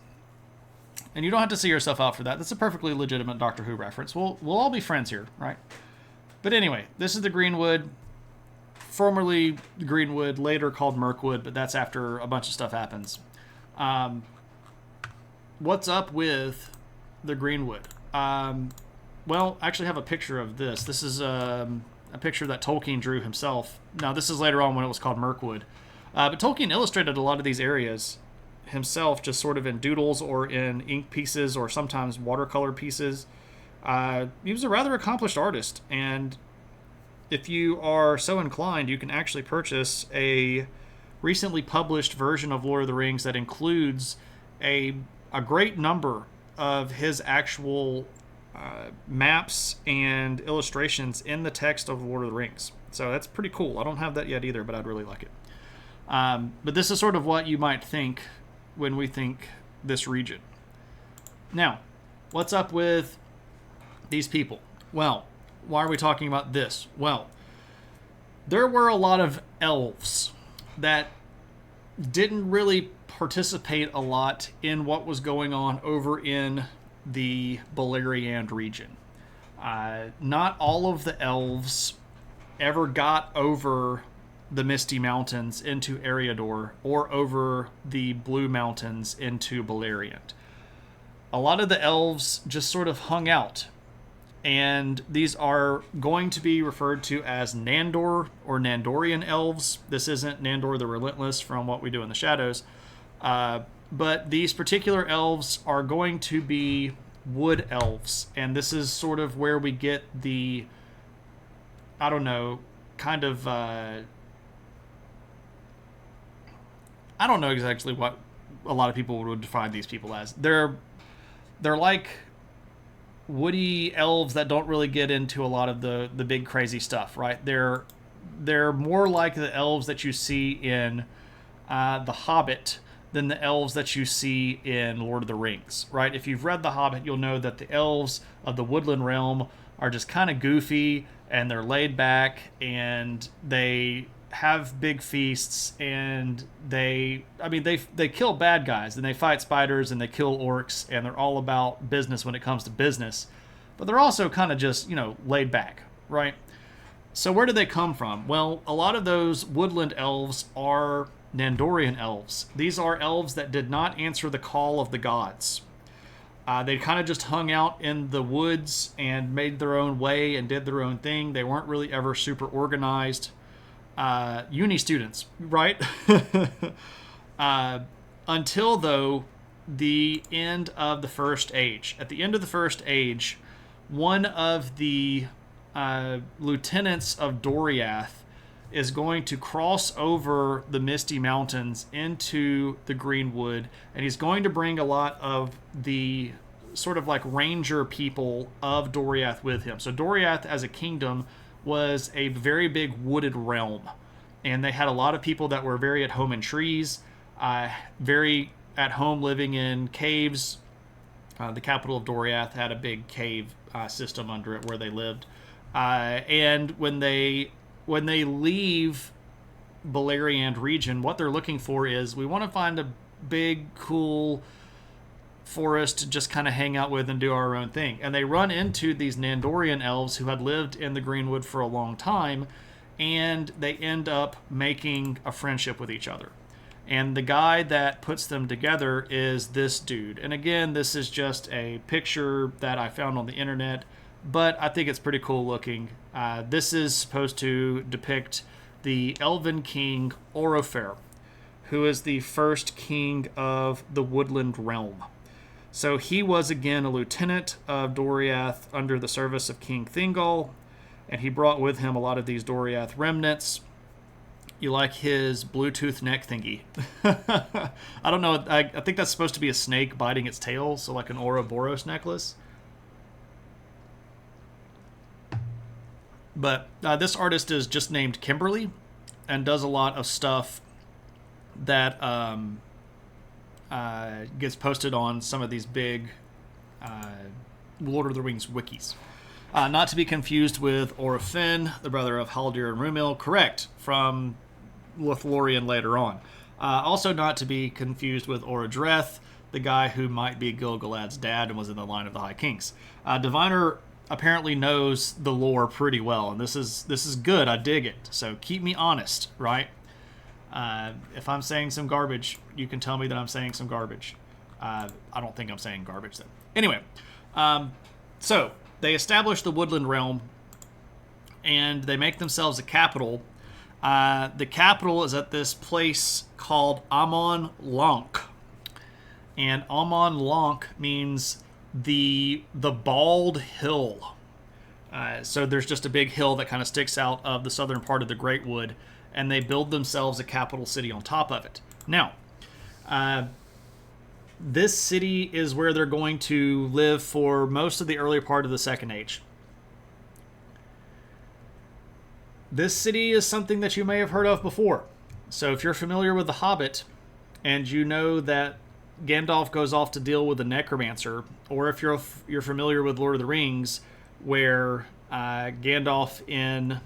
And you don't have to see yourself out for that. That's a perfectly legitimate Doctor Who reference. We'll all be friends here, right? But anyway, this is the Greenwood, formerly Greenwood, later called Mirkwood, but that's after a bunch of stuff happens. What's up with the Greenwood? well, I actually have a picture of this. This is a picture that Tolkien drew himself. Now, this is later on when it was called Mirkwood. But Tolkien illustrated a lot of these areas himself, just sort of in doodles or in ink pieces or sometimes watercolor pieces. He was a rather accomplished artist, and if you are so inclined, you can actually purchase a recently published version of Lord of the Rings that includes a great number of his actual maps and illustrations in the text of Lord of the Rings. So that's pretty cool. I don't have that yet either, but I'd really like it. But this is sort of what you might think when we think this region. Now, what's up with these people? Well, why are we talking about this? Well, there were a lot of elves that didn't really participate a lot in what was going on over in the Beleriand region. Not all of the elves ever got over the Misty Mountains into Eriador or over the Blue Mountains into Beleriand. A lot of the elves just sort of hung out, and these are going to be referred to as Nandor or Nandorian elves. This isn't Nandor the Relentless from What We Do in the Shadows, but these particular elves are going to be wood elves, and this is sort of where we get the, I don't know, kind of, I don't know exactly what a lot of people would define these people as. They're like woody elves that don't really get into a lot of the big crazy stuff, right? They're more like the elves that you see in The Hobbit than the elves that you see in Lord of the Rings, right? If you've read The Hobbit, you'll know that the elves of the Woodland Realm are just kind of goofy, and they're laid back, and they have big feasts, and they kill bad guys, and they fight spiders, and they kill orcs, and they're all about business when it comes to business. But they're also kind of just, laid back, right? So where do they come from? Well, a lot of those woodland elves are Nandorian elves. These are elves that did not answer the call of the gods. They kind of just hung out in the woods and made their own way and did their own thing. They weren't really ever super organized. Uni students, right? Until, though, the end of the First Age. At the end of the First Age, one of the lieutenants of Doriath is going to cross over the Misty Mountains into the Greenwood, and he's going to bring a lot of the sort of like ranger people of Doriath with him. So Doriath as a kingdom was a very big wooded realm, and they had a lot of people that were very at home in trees, very at home living in caves. The capital of Doriath had a big cave system under it where they lived, and when they leave Beleriand region, what they're looking for is, we want to find a big, cool forest to just kind of hang out with and do our own thing. And they run into these Nandorian elves who had lived in the Greenwood for a long time, and they end up making a friendship with each other. And the guy that puts them together is this dude. And again, this is just a picture that I found on the internet, but I think it's pretty cool looking. This is supposed to depict the Elven king Orofer, who is the first king of the Woodland Realm. So he was again a lieutenant of Doriath under the service of King Thingol, and he brought with him a lot of these Doriath remnants. You like his Bluetooth neck thingy. I don't know, I think that's supposed to be a snake biting its tail, so like an Ouroboros necklace. But this artist is just named Kimberly and does a lot of stuff that gets posted on some of these big Lord of the Rings wikis. Not to be confused with Orofin, the brother of Haldir and Rumil, correct, from Lothlorien later on. Also not to be confused with Orodreth, the guy who might be Gil-galad's dad and was in the line of the High Kings. Diviner apparently knows the lore pretty well, and this is good. I dig it. So keep me honest, right? If I'm saying some garbage, you can tell me that I'm saying some garbage. I don't think I'm saying garbage, though. Anyway, so they establish the Woodland Realm, and they make themselves a capital. The capital is at this place called Amon Lanc. And Amon Lanc means the bald hill. So there's just a big hill that kind of sticks out of the southern part of the Great Wood, and they build themselves a capital city on top of it. Now, this city is where they're going to live for most of the earlier part of the Second Age. This city is something that you may have heard of before. So if you're familiar with The Hobbit, and you know that Gandalf goes off to deal with the Necromancer, or if you're familiar with Lord of the Rings, where Gandalf in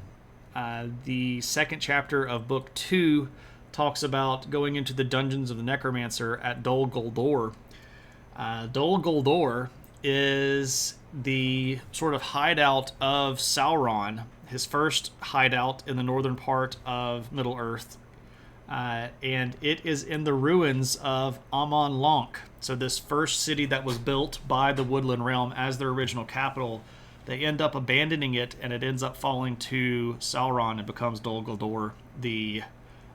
the second chapter of Book 2 talks about going into the dungeons of the Necromancer at Dol Guldur. Dol Guldur is the sort of hideout of Sauron, his first hideout in the northern part of Middle-earth. And it is in the ruins of Amon Lanc. So this first city that was built by the Woodland Realm as their original capital, they end up abandoning it, and it ends up falling to Sauron and becomes Dol Guldur, the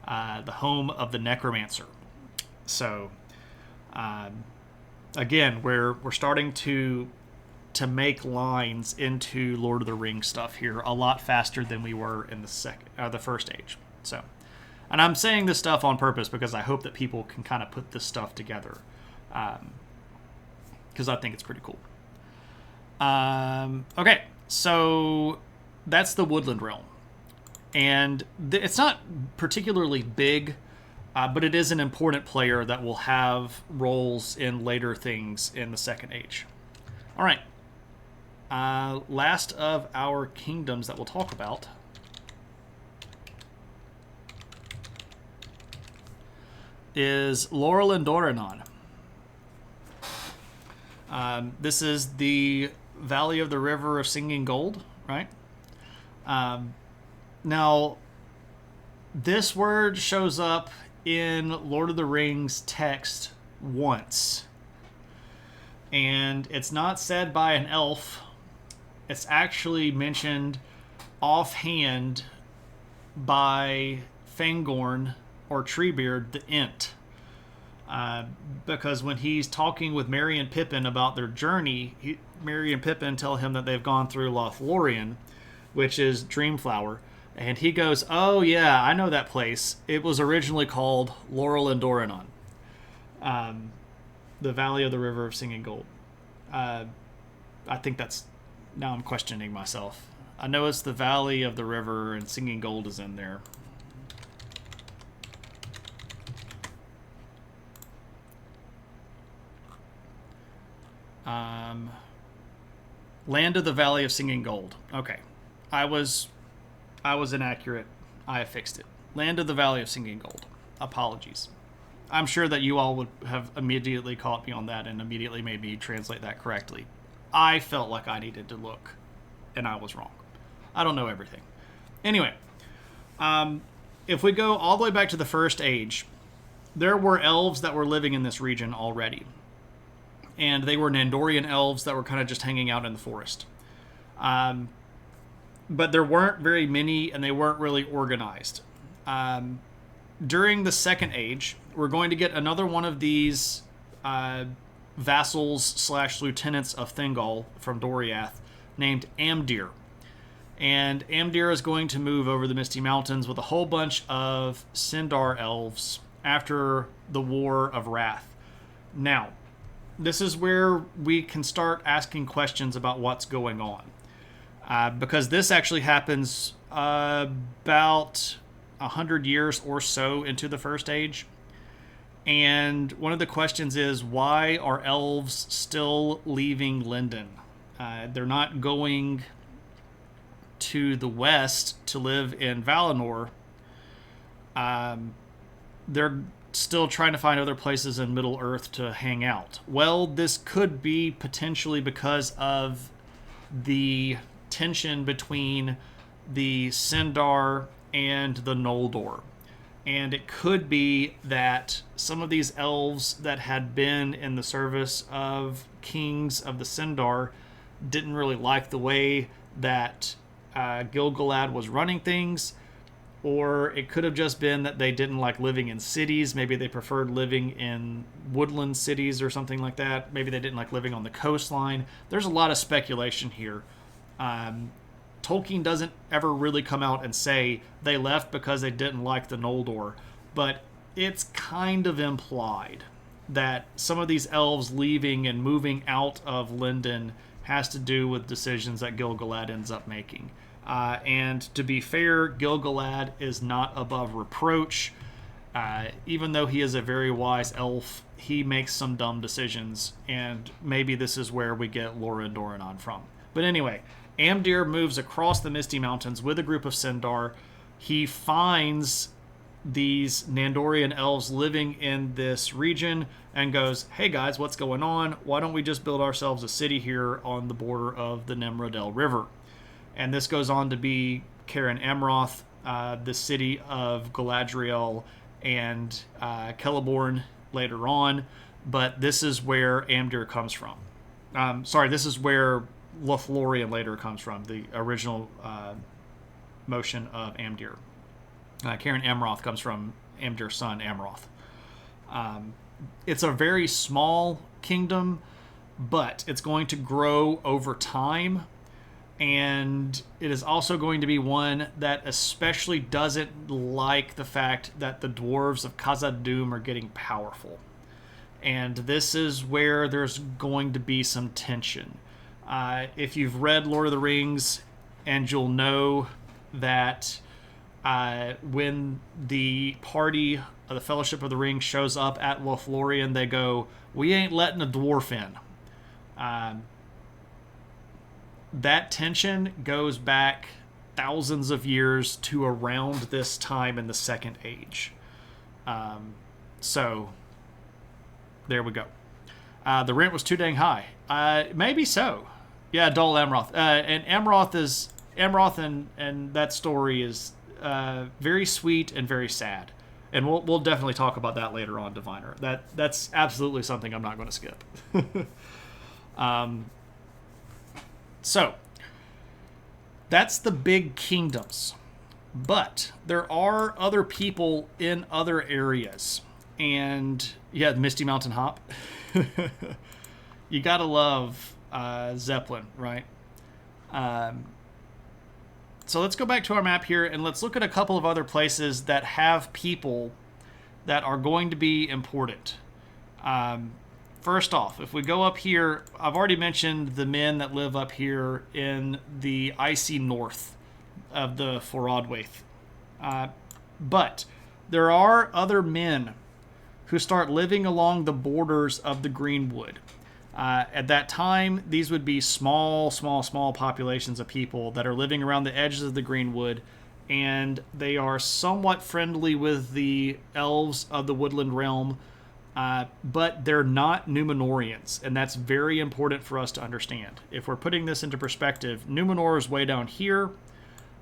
home of the Necromancer. So, again, we're starting to make lines into Lord of the Rings stuff here a lot faster than we were in the First Age. So, and I'm saying this stuff on purpose because I hope that people can kind of put this stuff together, because I think it's pretty cool. Okay, so that's the Woodland Realm. And it's not particularly big, but it is an important player that will have roles in later things in the Second Age. All right. Last of our kingdoms that we'll talk about is Lorien Dorenon. This is the Valley of the River of Singing Gold, right? Now, this word shows up in Lord of the Rings text once. And it's not said by an elf. It's actually mentioned offhand by Fangorn or Treebeard the Ent. Because when he's talking with Merry and Pippin about their journey, Merry and Pippin tell him that they've gone through Lothlorien, which is Dreamflower. And he goes, oh yeah, I know that place. It was originally called Lorien Dorenon. The Valley of the River of Singing Gold. I think that's... Now I'm questioning myself. I know it's the Valley of the River, and Singing Gold is in there. Land of the Valley of Singing Gold. Okay. I was inaccurate. I fixed it. Land of the Valley of Singing Gold. Apologies. I'm sure that you all would have immediately caught me on that and immediately made me translate that correctly. I felt like I needed to look, and I was wrong. I don't know everything. Anyway, if we go all the way back to the First Age, there were elves that were living in this region already. And they were Nandorian elves that were kind of just hanging out in the forest. But there weren't very many, and they weren't really organized. During the Second Age, we're going to get another one of these vassals/lieutenants of Thingol from Doriath named Amdir. And Amdir is going to move over the Misty Mountains with a whole bunch of Sindar elves after the War of Wrath. Now, this is where we can start asking questions about what's going on. Because this actually happens about 100 years or so into the First Age. And one of the questions is, why are elves still leaving Lindon? They're not going to the west to live in Valinor. They're still trying to find other places in Middle-earth to hang out. Well, this could be potentially because of the tension between the Sindar and the Noldor. And it could be that some of these elves that had been in the service of kings of the Sindar didn't really like the way that Gil-galad was running things, or it could have just been that they didn't like living in cities. Maybe they preferred living in woodland cities or something like that. Maybe they didn't like living on the coastline. There's a lot of speculation here. Tolkien doesn't ever really come out and say they left because they didn't like the Noldor, but it's kind of implied that some of these elves leaving and moving out of Lindon has to do with decisions that Gil-galad ends up making. And to be fair, Gil-galad is not above reproach. Even though he is a very wise elf, he makes some dumb decisions, and maybe this is where we get Lorien Doranon from. But anyway, Amdir moves across the Misty Mountains with a group of Sindar. He finds these Nandorian elves living in this region and goes, hey guys, what's going on? Why don't we just build ourselves a city here on the border of the Nemrodel River? And this goes on to be Cairn Amroth, the city of Galadriel, and Celeborn later on. But this is where Amdir comes from. This is where Lothlorien later comes from, the original motion of Amdir. Cairn Amroth comes from Amdir's son, Amroth. It's a very small kingdom, but it's going to grow over time. And it is also going to be one that especially doesn't like the fact that the dwarves of Khazad-dûm are getting powerful. And this is where there's going to be some tension. If you've read Lord of the Rings, and you'll know that when the party of the Fellowship of the Ring shows up at Lothlorien, they go, we ain't letting a dwarf in. That tension goes back thousands of years to around this time in the Second Age. So, there we go. The rent was too dang high. Maybe so. Yeah, Dol Amroth. And Amroth and that story is very sweet and very sad. And we'll definitely talk about that later on, Diviner. That's absolutely something I'm not going to skip. So, that's the big kingdoms. But there are other people in other areas. And, yeah, the Misty Mountain Hop. You gotta love Zeppelin, right? So let's go back to our map here, and let's look at a couple of other places that have people that are going to be important. First off, if we go up here, I've already mentioned the men that live up here in the icy north of the Forodwaith. But there are other men who start living along the borders of the Greenwood. At that time, these would be small populations of people that are living around the edges of the Greenwood, and they are somewhat friendly with the elves of the Woodland Realm, but they're not Númenóreans, and that's very important for us to understand. If we're putting this into perspective, Númenor is way down here.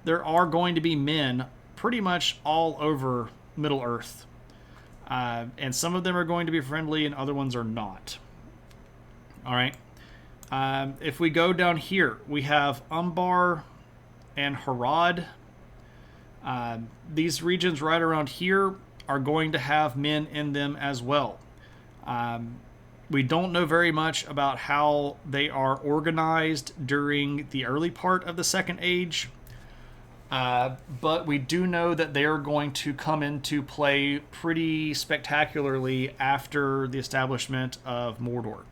There are going to be men pretty much all over Middle-earth, and some of them are going to be friendly and other ones are not. All right. If we go down here, we have Umbar and Harad. These regions right around here are going to have men in them as well. We don't know very much about how they are organized during the early part of the Second Age, but we do know that they are going to come into play pretty spectacularly after the establishment of Mordor.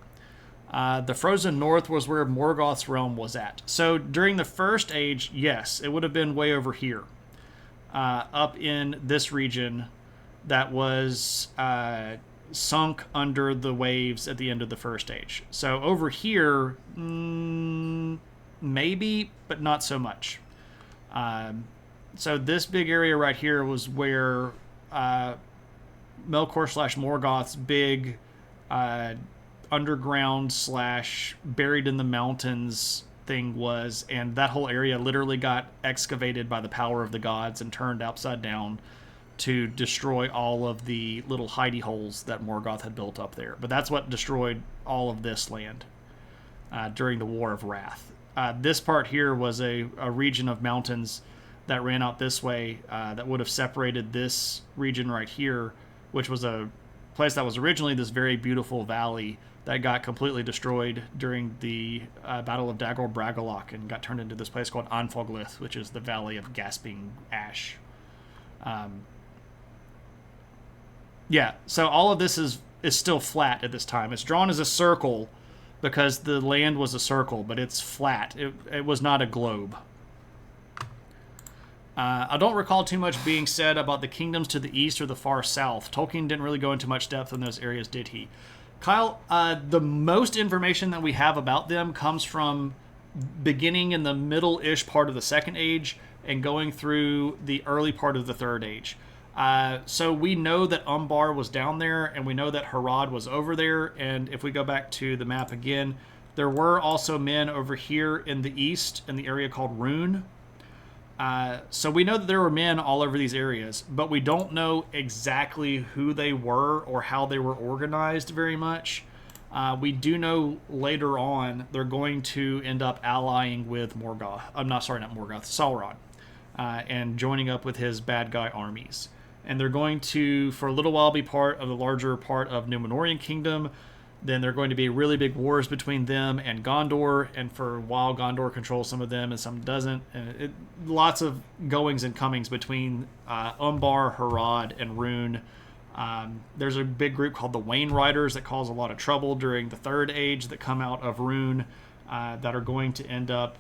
The Frozen North was where Morgoth's realm was at. So during the First Age, yes, it would have been way over here. Up in this region that was sunk under the waves at the end of the First Age. So over here, maybe, but not so much. So this big area right here was where Melkor / Morgoth's big underground / buried in the mountains thing was, and that whole area literally got excavated by the power of the gods and turned upside down to destroy all of the little hidey holes that Morgoth had built up there. But that's what destroyed all of this land. during the War of Wrath. This part here was a region of mountains that ran out this way that would have separated this region right here, which was a place that was originally this very beautiful valley that got completely destroyed during the Battle of Dagor Bragollach and got turned into this place called Anfoglith, which is the Valley of Gasping Ash. Yeah, so all of this is still flat at this time. It's drawn as a circle because the land was a circle, but it's flat. It was not a globe. I don't recall too much being said about the kingdoms to the east or the far south. Tolkien didn't really go into much depth in those areas, did he? Kyle, the most information that we have about them comes from beginning in the middle-ish part of the Second Age and going through the early part of the Third Age. So we know that Umbar was down there, and we know that Harad was over there. And if we go back to the map again, there were also men over here in the east in the area called Rhûn. So we know that there were men all over these areas, but we don't know exactly who they were or how they were organized very much. We do know later on they're going to end up allying with Morgoth. Not Morgoth, Sauron, and joining up with his bad guy armies. And they're going to, for a little while, be part of the larger part of Númenórean Kingdom. Then there are going to be really big wars between them and Gondor, and for a while Gondor controls some of them and some doesn't. And lots of goings and comings between Umbar, Harad, and Rhûn. There's a big group called the Wainriders that cause a lot of trouble during the Third Age that come out of Rhûn that are going to end up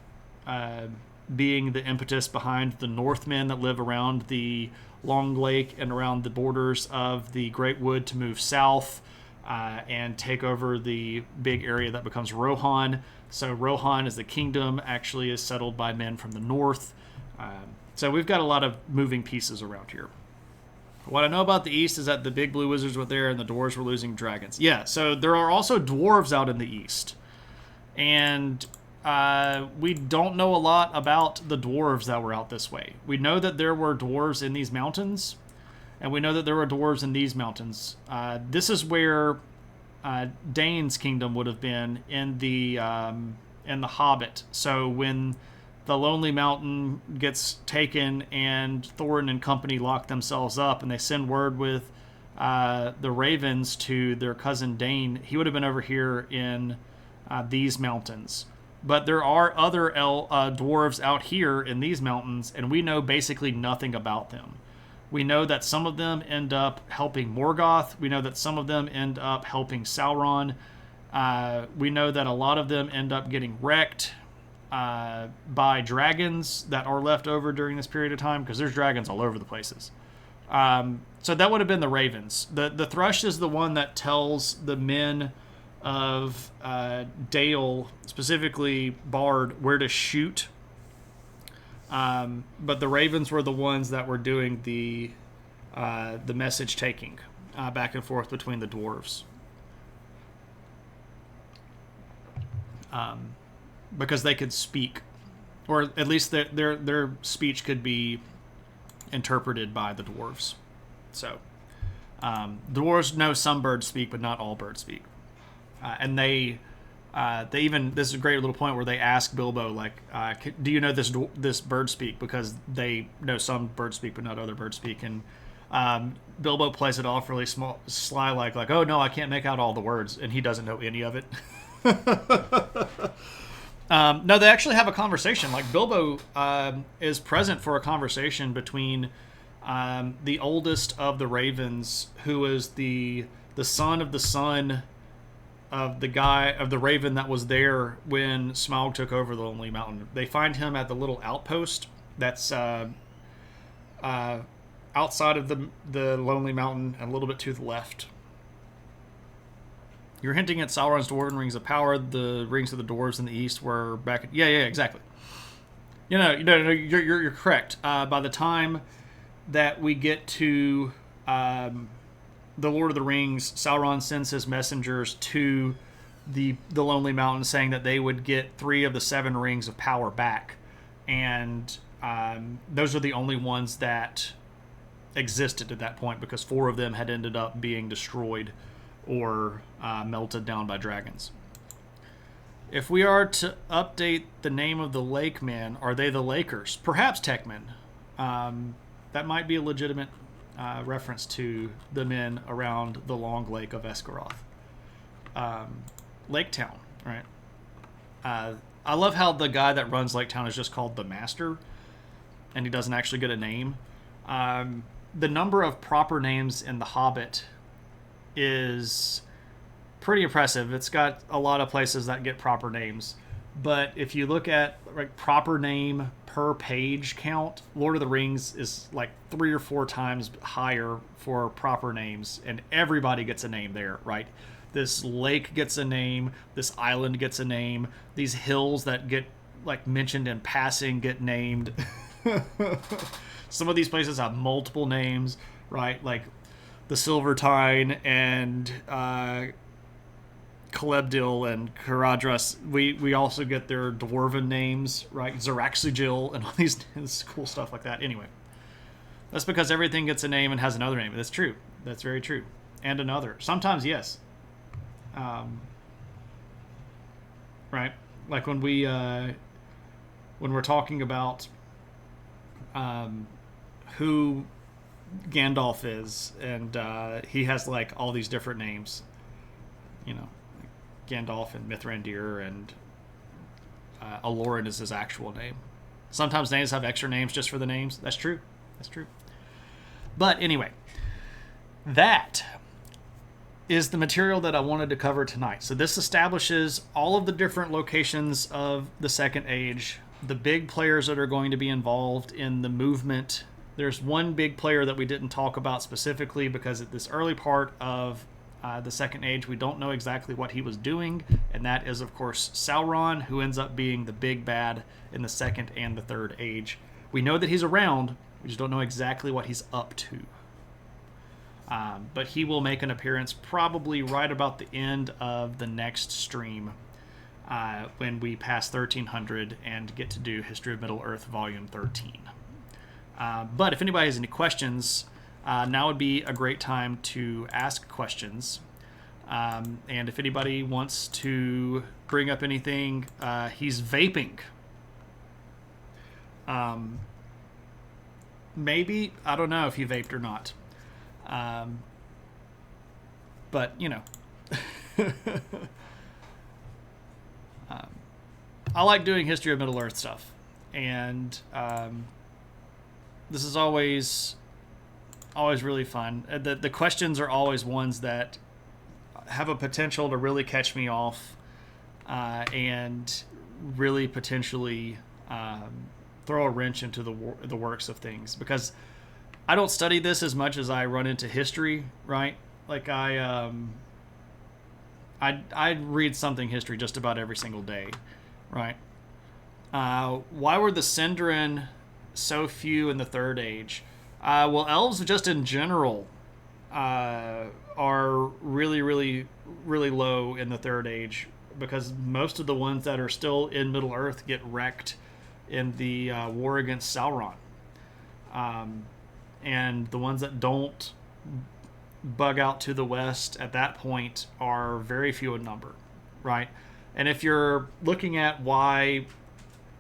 being the impetus behind the Northmen that live around the Long Lake and around the borders of the Great Wood to move south and take over the big area that becomes Rohan. So Rohan as the kingdom actually is settled by men from the north. So we've got a lot of moving pieces around here. What I know about the east is that the big blue wizards were there and the dwarves were losing dragons. Yeah, so there are also dwarves out in the east. And we don't know a lot about the dwarves that were out this way. We know that there were dwarves in these mountains, and we know that there were dwarves in these mountains. This is where Dane's kingdom would have been in the Hobbit. So when the Lonely Mountain gets taken and Thorin and company lock themselves up and they send word with the ravens to their cousin Dane, he would have been over here in these mountains. But there are other dwarves out here in these mountains, and we know basically nothing about them. We know that some of them end up helping Morgoth. We know that some of them end up helping Sauron. We know that a lot of them end up getting wrecked by dragons that are left over during this period of time, because there's dragons all over the places. So that would have been the ravens. The thrush is the one that tells the men of Dale, specifically Bard, where to shoot. But the ravens were the ones that were doing the message taking back and forth between the dwarves. Because they could speak, or at least their speech could be interpreted by the dwarves. So dwarves know some birds speak, but not all birds speak. And they even, this is a great little point where they ask Bilbo, like, do you know this bird speak? Because they know some birds speak, but not other birds speak. And Bilbo plays it off really sly, like, oh no, I can't make out all the words, and he doesn't know any of it. No, they actually have a conversation. Like, Bilbo is present for a conversation between the oldest of the ravens, who is the son of the son of the raven that was there when Smaug took over the Lonely Mountain. They find him at the little outpost that's outside of the Lonely Mountain and a little bit to the left. You're hinting at Sauron's Dwarven Rings of Power. The rings of the dwarves in the east were back. Yeah, exactly. You're correct. By the time that we get to the Lord of the Rings, Sauron sends his messengers to the Lonely Mountain, saying that they would get 3 of the 7 rings of power back, and those are the only ones that existed at that point, because 4 of them had ended up being destroyed or melted down by dragons. If we are to update the name of the lake men, are they the Lakers? Perhaps Techmen. That might be a legitimate reference to the men around the long lake of Esgaroth. Lake Town, right? I love how the guy that runs Lake Town is just called the Master, and he doesn't actually get a name. The number of proper names in The Hobbit is pretty impressive. It's got a lot of places that get proper names. But if you look at like proper name per page count, Lord of the Rings is like 3 or 4 times higher for proper names, and everybody gets a name there, right? This lake gets a name, this island gets a name, these hills that get like mentioned in passing get named. Some of these places have multiple names, right? Like the Silvertine and Calebdil and Caradhras. We also get their dwarven names, right? Zaraxugil and all these this cool stuff like that. Anyway, that's because everything gets a name and has another name. That's true. That's very true. And another. Sometimes, yes. Right? Like when we're talking about who Gandalf is, and he has like all these different names, you know, like Gandalf and Mithrandir, and Aloran is his actual name. Sometimes names have extra names just for the names. That's true. That's true. But anyway, that is the material that I wanted to cover tonight. So this establishes all of the different locations of the Second Age, the big players that are going to be involved in the movement. There's one big player that we didn't talk about specifically because at this early part of the Second Age, we don't know exactly what he was doing, and that is, of course, Sauron, who ends up being the big bad in the Second and the Third Age. We know that he's around, we just don't know exactly what he's up to. But he will make an appearance probably right about the end of the next stream when we pass 1300 and get to do History of Middle-earth Volume 13. But if anybody has any questions, now would be a great time to ask questions. And if anybody wants to bring up anything, he's vaping. Maybe, I don't know if he vaped or not. But, you know. I like doing History of Middle-earth stuff. And this is always really fun. The questions are always ones that have a potential to really catch me off and really potentially throw a wrench into the works of things. Because I don't study this as much as I run into history, right? Like I read something history just about every single day, right? Why were the Sindarin so few in the Third Age? Well, elves just in general are really, really, really low in the Third Age because most of the ones that are still in Middle-earth get wrecked in the war against Sauron. And the ones that don't bug out to the west at that point are very few in number, right? And if you're looking at why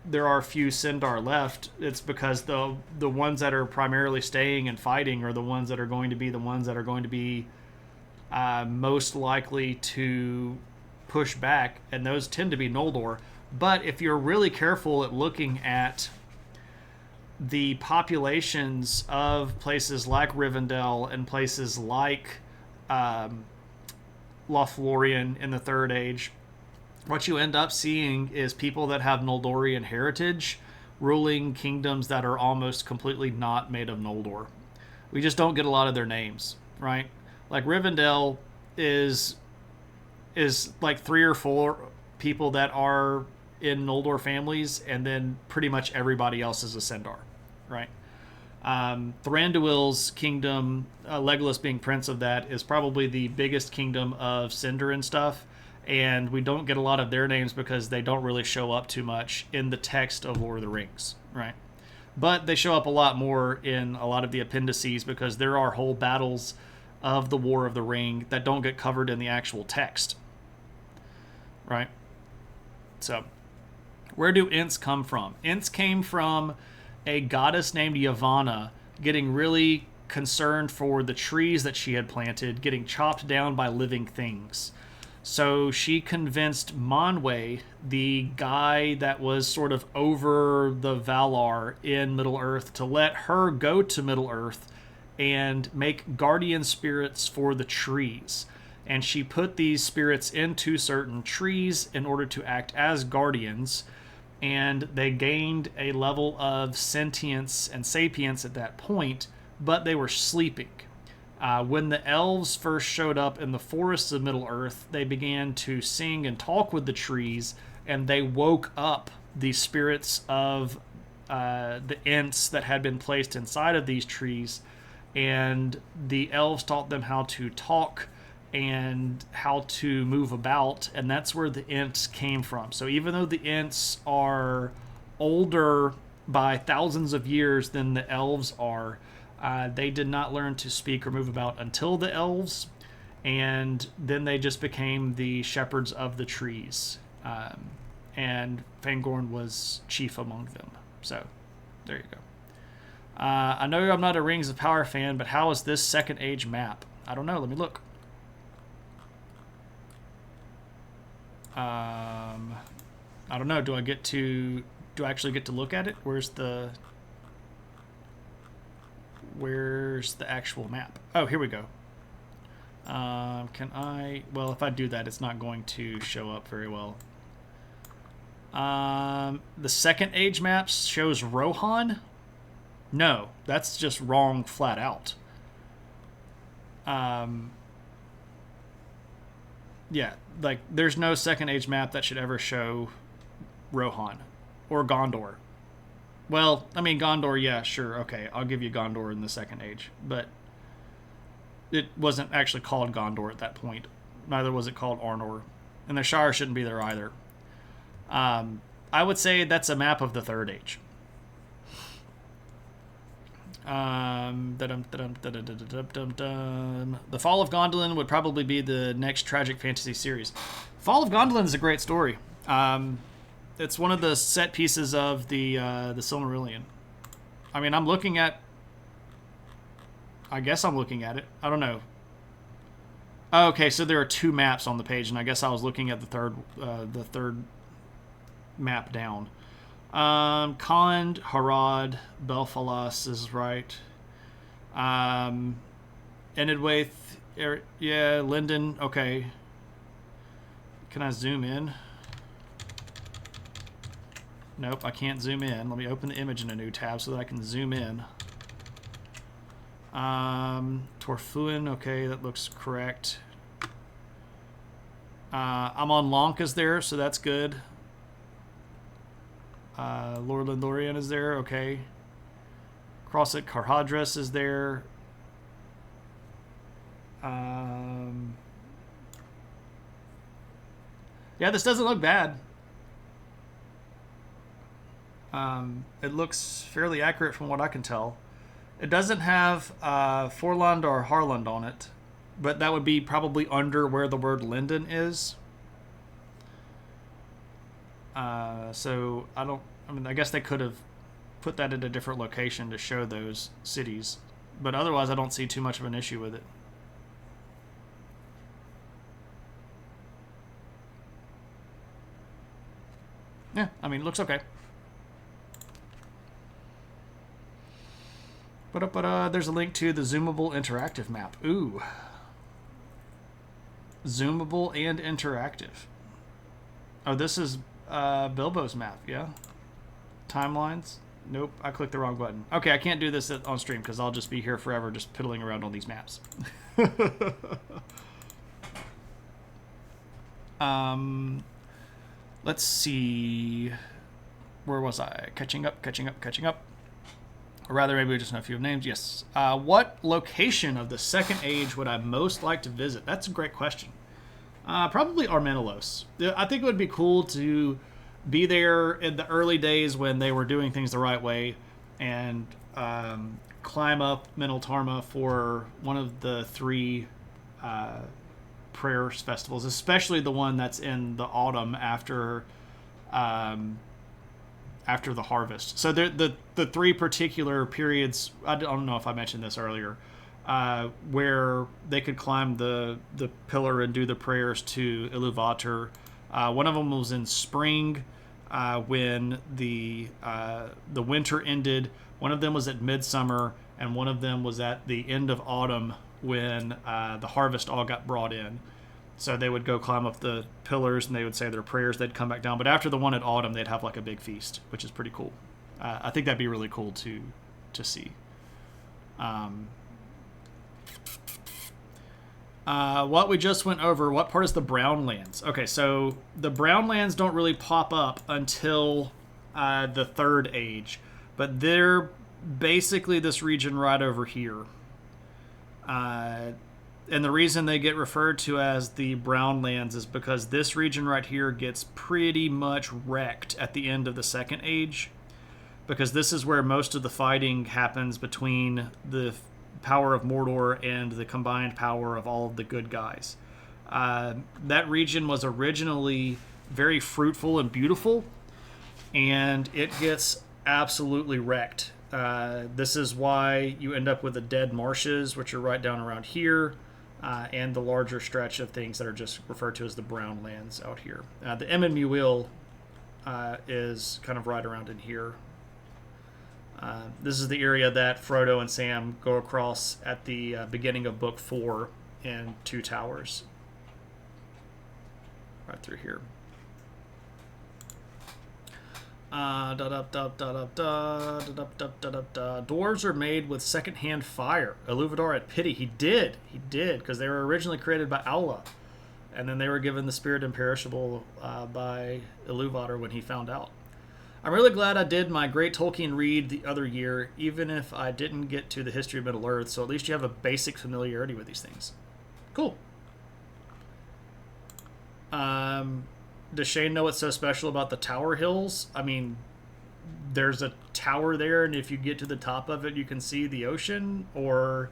there are few Sindar left, it's because the ones that are primarily staying and fighting are the ones that are going to be most likely to push back, and those tend to be Noldor. But if you're really careful at looking at the populations of places like Rivendell and places like Lothlorien in the Third Age, what you end up seeing is people that have Noldorian heritage ruling kingdoms that are almost completely not made of Noldor. We just don't get a lot of their names, right? Like Rivendell is like 3 or 4 people that are in Noldor families, and then pretty much everybody else is a Sindar, right? Thranduil's kingdom, Legolas being prince of that, is probably the biggest kingdom of Sindarin stuff, and we don't get a lot of their names because they don't really show up too much in the text of Lord of the Rings, right? But they show up a lot more in a lot of the appendices because there are whole battles of the War of the Ring that don't get covered in the actual text, right? So, where do Ents come from? Ents came from a goddess named Yavanna getting really concerned for the trees that she had planted getting chopped down by living things. So she convinced Manwe, the guy that was sort of over the Valar in Middle-earth, to let her go to Middle-earth and make guardian spirits for the trees. And she put these spirits into certain trees in order to act as guardians, and they gained a level of sentience and sapience at that point, but they were sleeping. When the elves first showed up in the forests of Middle-earth, they began to sing and talk with the trees, and they woke up the spirits of the Ents that had been placed inside of these trees, and the elves taught them how to talk and how to move about, and that's where the Ents came from. So even though the Ents are older by thousands of years than the elves are, they did not learn to speak or move about until the elves, and then they just became the shepherds of the trees. And Fangorn was chief among them. So, there you go. I know I'm not a Rings of Power fan, but how is this Second Age map? I don't know. Let me look. I don't know. Do I actually get to look at it? Where's the actual map? Oh, here we go. Can I... Well, if I do that, it's not going to show up very well. The Second Age map shows Rohan. No, that's just wrong flat out. Yeah, like, there's no Second Age map that should ever show Rohan or Gondor. Well, I mean, Gondor, yeah, sure, okay, I'll give you Gondor in the Second Age, but it wasn't actually called Gondor at that point. Neither was it called Arnor, and the Shire shouldn't be there either. I would say that's a map of the Third Age. The Fall of Gondolin would probably be the next tragic fantasy series. Fall of Gondolin is a great story. It's one of the set pieces of the Silmarillion. I mean, I guess I'm looking at it. I don't know. Okay, so there are two maps on the page, and I guess I was looking at the third map down. Khand, Harad, Belfalas is right. Enidwaith, yeah, Linden, okay. Can I zoom in? Nope, I can't zoom in. Let me open the image in a new tab so that I can zoom in. Torfuin, okay, that looks correct. I'm on Lanka's there, so that's good. Lord Lindorian is there, okay. Crossett Carhadras is there. Yeah, this doesn't look bad. It looks fairly accurate from what I can tell. It doesn't have Forlund or Harland on it, but that would be probably under where the word Linden is. So I guess they could have put that in a different location to show those cities, but otherwise I don't see too much of an issue with it. Yeah, I mean, it looks okay. But there's a link to the zoomable interactive map. Ooh. Zoomable and interactive. Oh, this is Bilbo's map, yeah? Timelines? Nope, I clicked the wrong button. Okay, I can't do this on stream because I'll just be here forever just piddling around on these maps. Let's see. Where was I? Catching up. Or rather, maybe we just know a few names. Yes. What location of the Second Age would I most like to visit? That's a great question. Probably Armenelos. I think it would be cool to be there in the early days when they were doing things the right way and climb up Meneltarma for one of the three prayers festivals, especially the one that's in the autumn after um, after the harvest. So the three particular periods, I don't know if I mentioned this earlier, where they could climb the pillar and do the prayers to Iluvatar. One of them was in spring, when the winter ended. One of them was at midsummer, and one of them was at the end of autumn when the harvest all got brought in. So they would go climb up the pillars and they would say their prayers. They'd come back down. But after the one at autumn, they'd have like a big feast, which is pretty cool. I think that'd be really cool to see. What we just went over, what part is the Brown Lands? Okay, so the Brown Lands don't really pop up until the Third Age. But they're basically this region right over here. And the reason they get referred to as the Brown Lands is because this region right here gets pretty much wrecked at the end of the Second Age, because this is where most of the fighting happens between the power of Mordor and the combined power of all of the good guys. That region was originally very fruitful and beautiful, and it gets absolutely wrecked. This is why you end up with the dead marshes, which are right down around here. And the larger stretch of things that are just referred to as the Brown Lands out here. The Emyn Muil is kind of right around in here. This is the area that Frodo and Sam go across at the beginning of Book 4 in Two Towers. Right through here. Dwarves are made with second-hand fire. Iluvatar had pity. He did, because they were originally created by Aula, and then they were given the spirit imperishable by Iluvatar when he found out. I'm really glad I did my Great Tolkien read the other year, even if I didn't get to the history of Middle-earth, so at least you have a basic familiarity with these things. Cool. Does Shane know what's so special about the Tower Hills? I mean, there's a tower there, and if you get to the top of it, you can see the ocean, or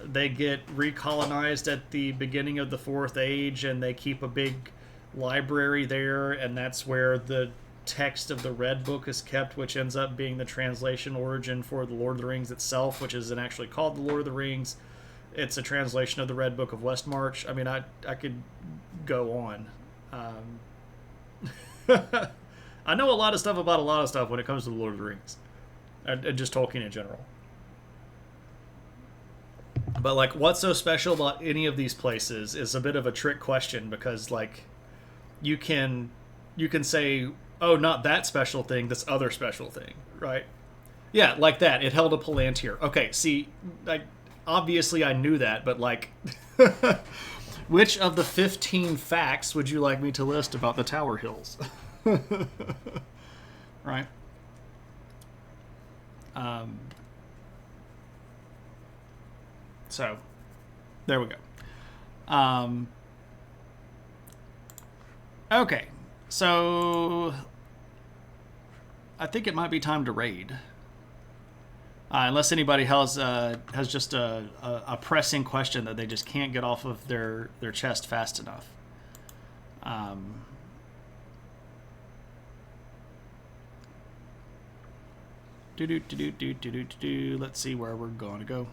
they get recolonized at the beginning of the Fourth Age, and they keep a big library there, and that's where the text of the Red Book is kept, which ends up being the translation origin for the Lord of the Rings itself, which isn't actually called the Lord of the Rings. It's a translation of the Red Book of Westmarch. I mean, I could go on. I know a lot of stuff about a lot of stuff when it comes to the Lord of the Rings, and just Tolkien in general. But like, what's so special about any of these places is a bit of a trick question, because like, you can say, oh, not that special thing, this other special thing, right? Yeah, like that. It held a Palantir. Okay, see, obviously I knew that, but like, which of the 15 facts would you like me to list about the Tower Hills? Right? So, there we go. Okay, so I think it might be time to raid. Unless anybody has just a pressing question that they just can't get off of their chest fast enough. Let's see where we're going to go.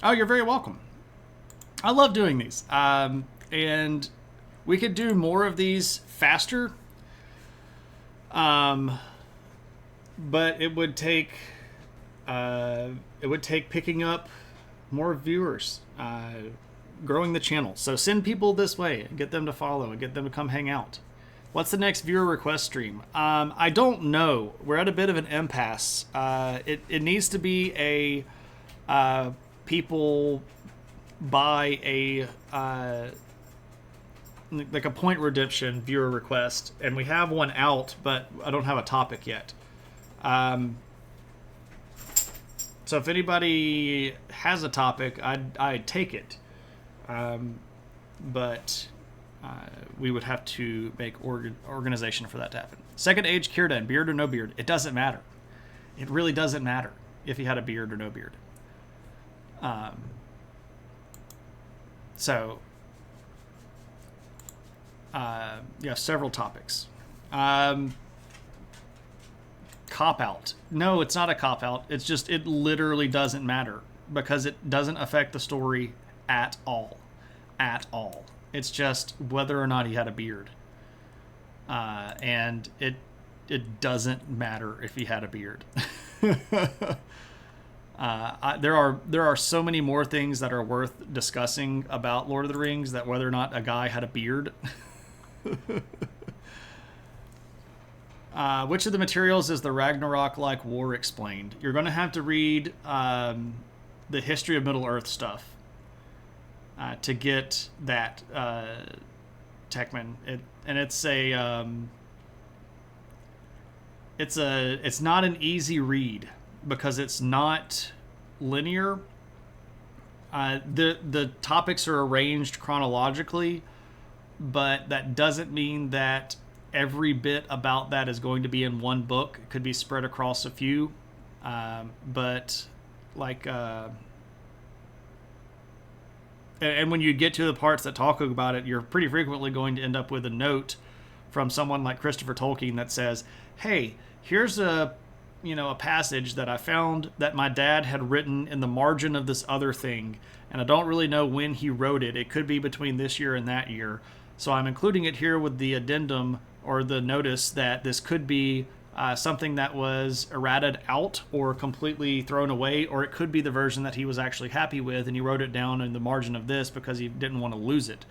Oh, you're very welcome. I love doing these. And we could do more of these faster. But it would take picking up more viewers, growing the channel. So send people this way and get them to follow and get them to come hang out. What's the next viewer request stream? I don't know. We're at a bit of an impasse. It needs to be a people buy a like a point redemption viewer request, and we have one out, but I don't have a topic yet. So if anybody has a topic, I'd take it. But we would have to make organization for that to happen. Second Age Círdan, beard or no beard? It doesn't matter. It really doesn't matter if he had a beard or no beard. So You have several topics. Cop out. No, it's not a cop out. It's just, it literally doesn't matter because it doesn't affect the story at all. At all. It's just whether or not he had a beard. And it doesn't matter if he had a beard. There are so many more things that are worth discussing about Lord of the Rings that whether or not a guy had a beard. Which of the materials is the Ragnarok-like war explained? You're going to have to read the history of Middle-earth stuff to get that, Techman. It's not an easy read because it's not linear. The topics are arranged chronologically, but that doesn't mean that every bit about that is going to be in one book. It could be spread across a few, but like, and when you get to the parts that talk about it, you're pretty frequently going to end up with a note from someone like Christopher Tolkien that says, "Hey, here's a passage that I found that my dad had written in the margin of this other thing, and I don't really know when he wrote it. It could be between this year and that year. So I'm including it here with the addendum or the notice that this could be something that was errated out or completely thrown away, or it could be the version that he was actually happy with and he wrote it down in the margin of this because he didn't want to lose it."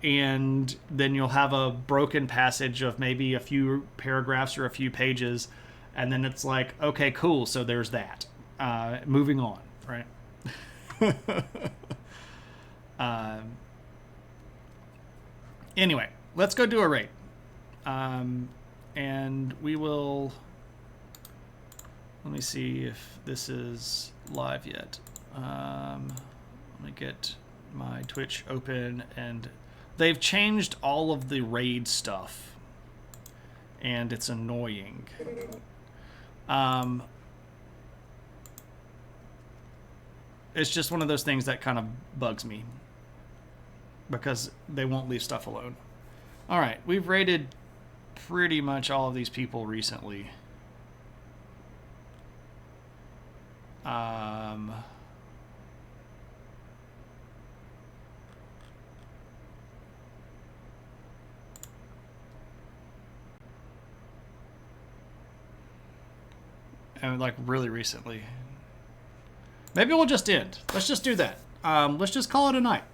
And then you'll have a broken passage of maybe a few paragraphs or a few pages, and then it's like, okay, cool, so there's that. Moving on, right? Anyway, let's go do a raid. And we will... Let me see if this is live yet. Let me get my Twitch open, and they've changed all of the raid stuff, and it's annoying. It's just one of those things that kind of bugs me because they won't leave stuff alone. All right, we've raided pretty much all of these people recently. And like really recently. Maybe we'll just end. Let's just do that. Let's just call it a night.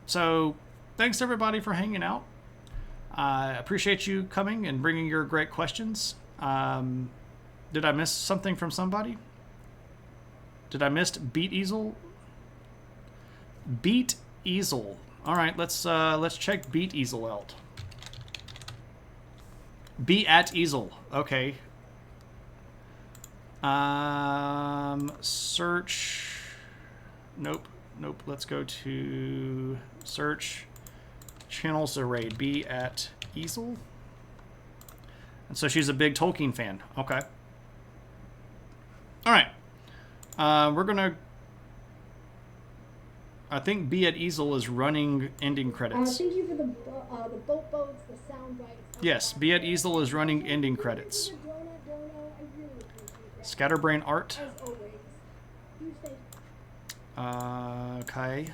So thanks everybody for hanging out. I appreciate you coming and bringing your great questions. Did I miss something from somebody? Did I miss Beat Easel? Beat Easel. All right, let's check Beat Easel out. Be at Easel. Okay. Search. Nope. Let's go to search. Channels array. Be at Easel. And so she's a big Tolkien fan. Okay. All right. We're gonna. I think Be at Easel is running ending credits. Thank you for the boat boats, the sound bites. Yes, Be at Easel is running ending credits. Scatterbrain art. As always. You say. Okay.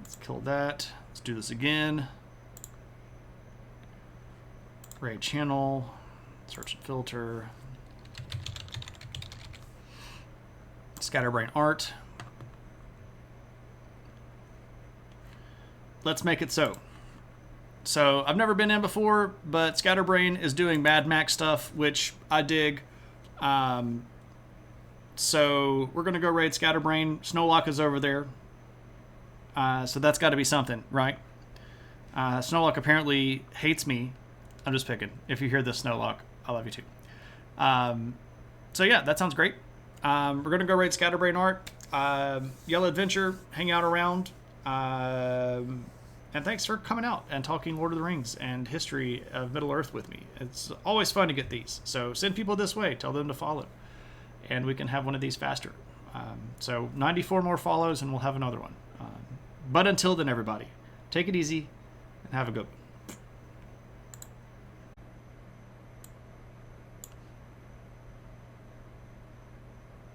Let's kill that. Let's do this again. Raid channel. Search and filter. Scatterbrain art. Let's make it so. So I've never been in before, but Scatterbrain is doing Mad Max stuff, which I dig. So we're gonna go raid Scatterbrain. Snowlock is over there. So that's got to be something, right? Snowlock apparently hates me. I'm just picking. If you hear this, Snowlock, I love you too. So yeah, that sounds great. We're gonna go raid Scatterbrain art. Yellow Adventure, hang out around. And thanks for coming out and talking Lord of the Rings and history of Middle Earth with me. It's always fun to get these. So send people this way. Tell them to follow. And we can have one of these faster. So 94 more follows and we'll have another one. But until then, everybody, Take it easy and have a good one.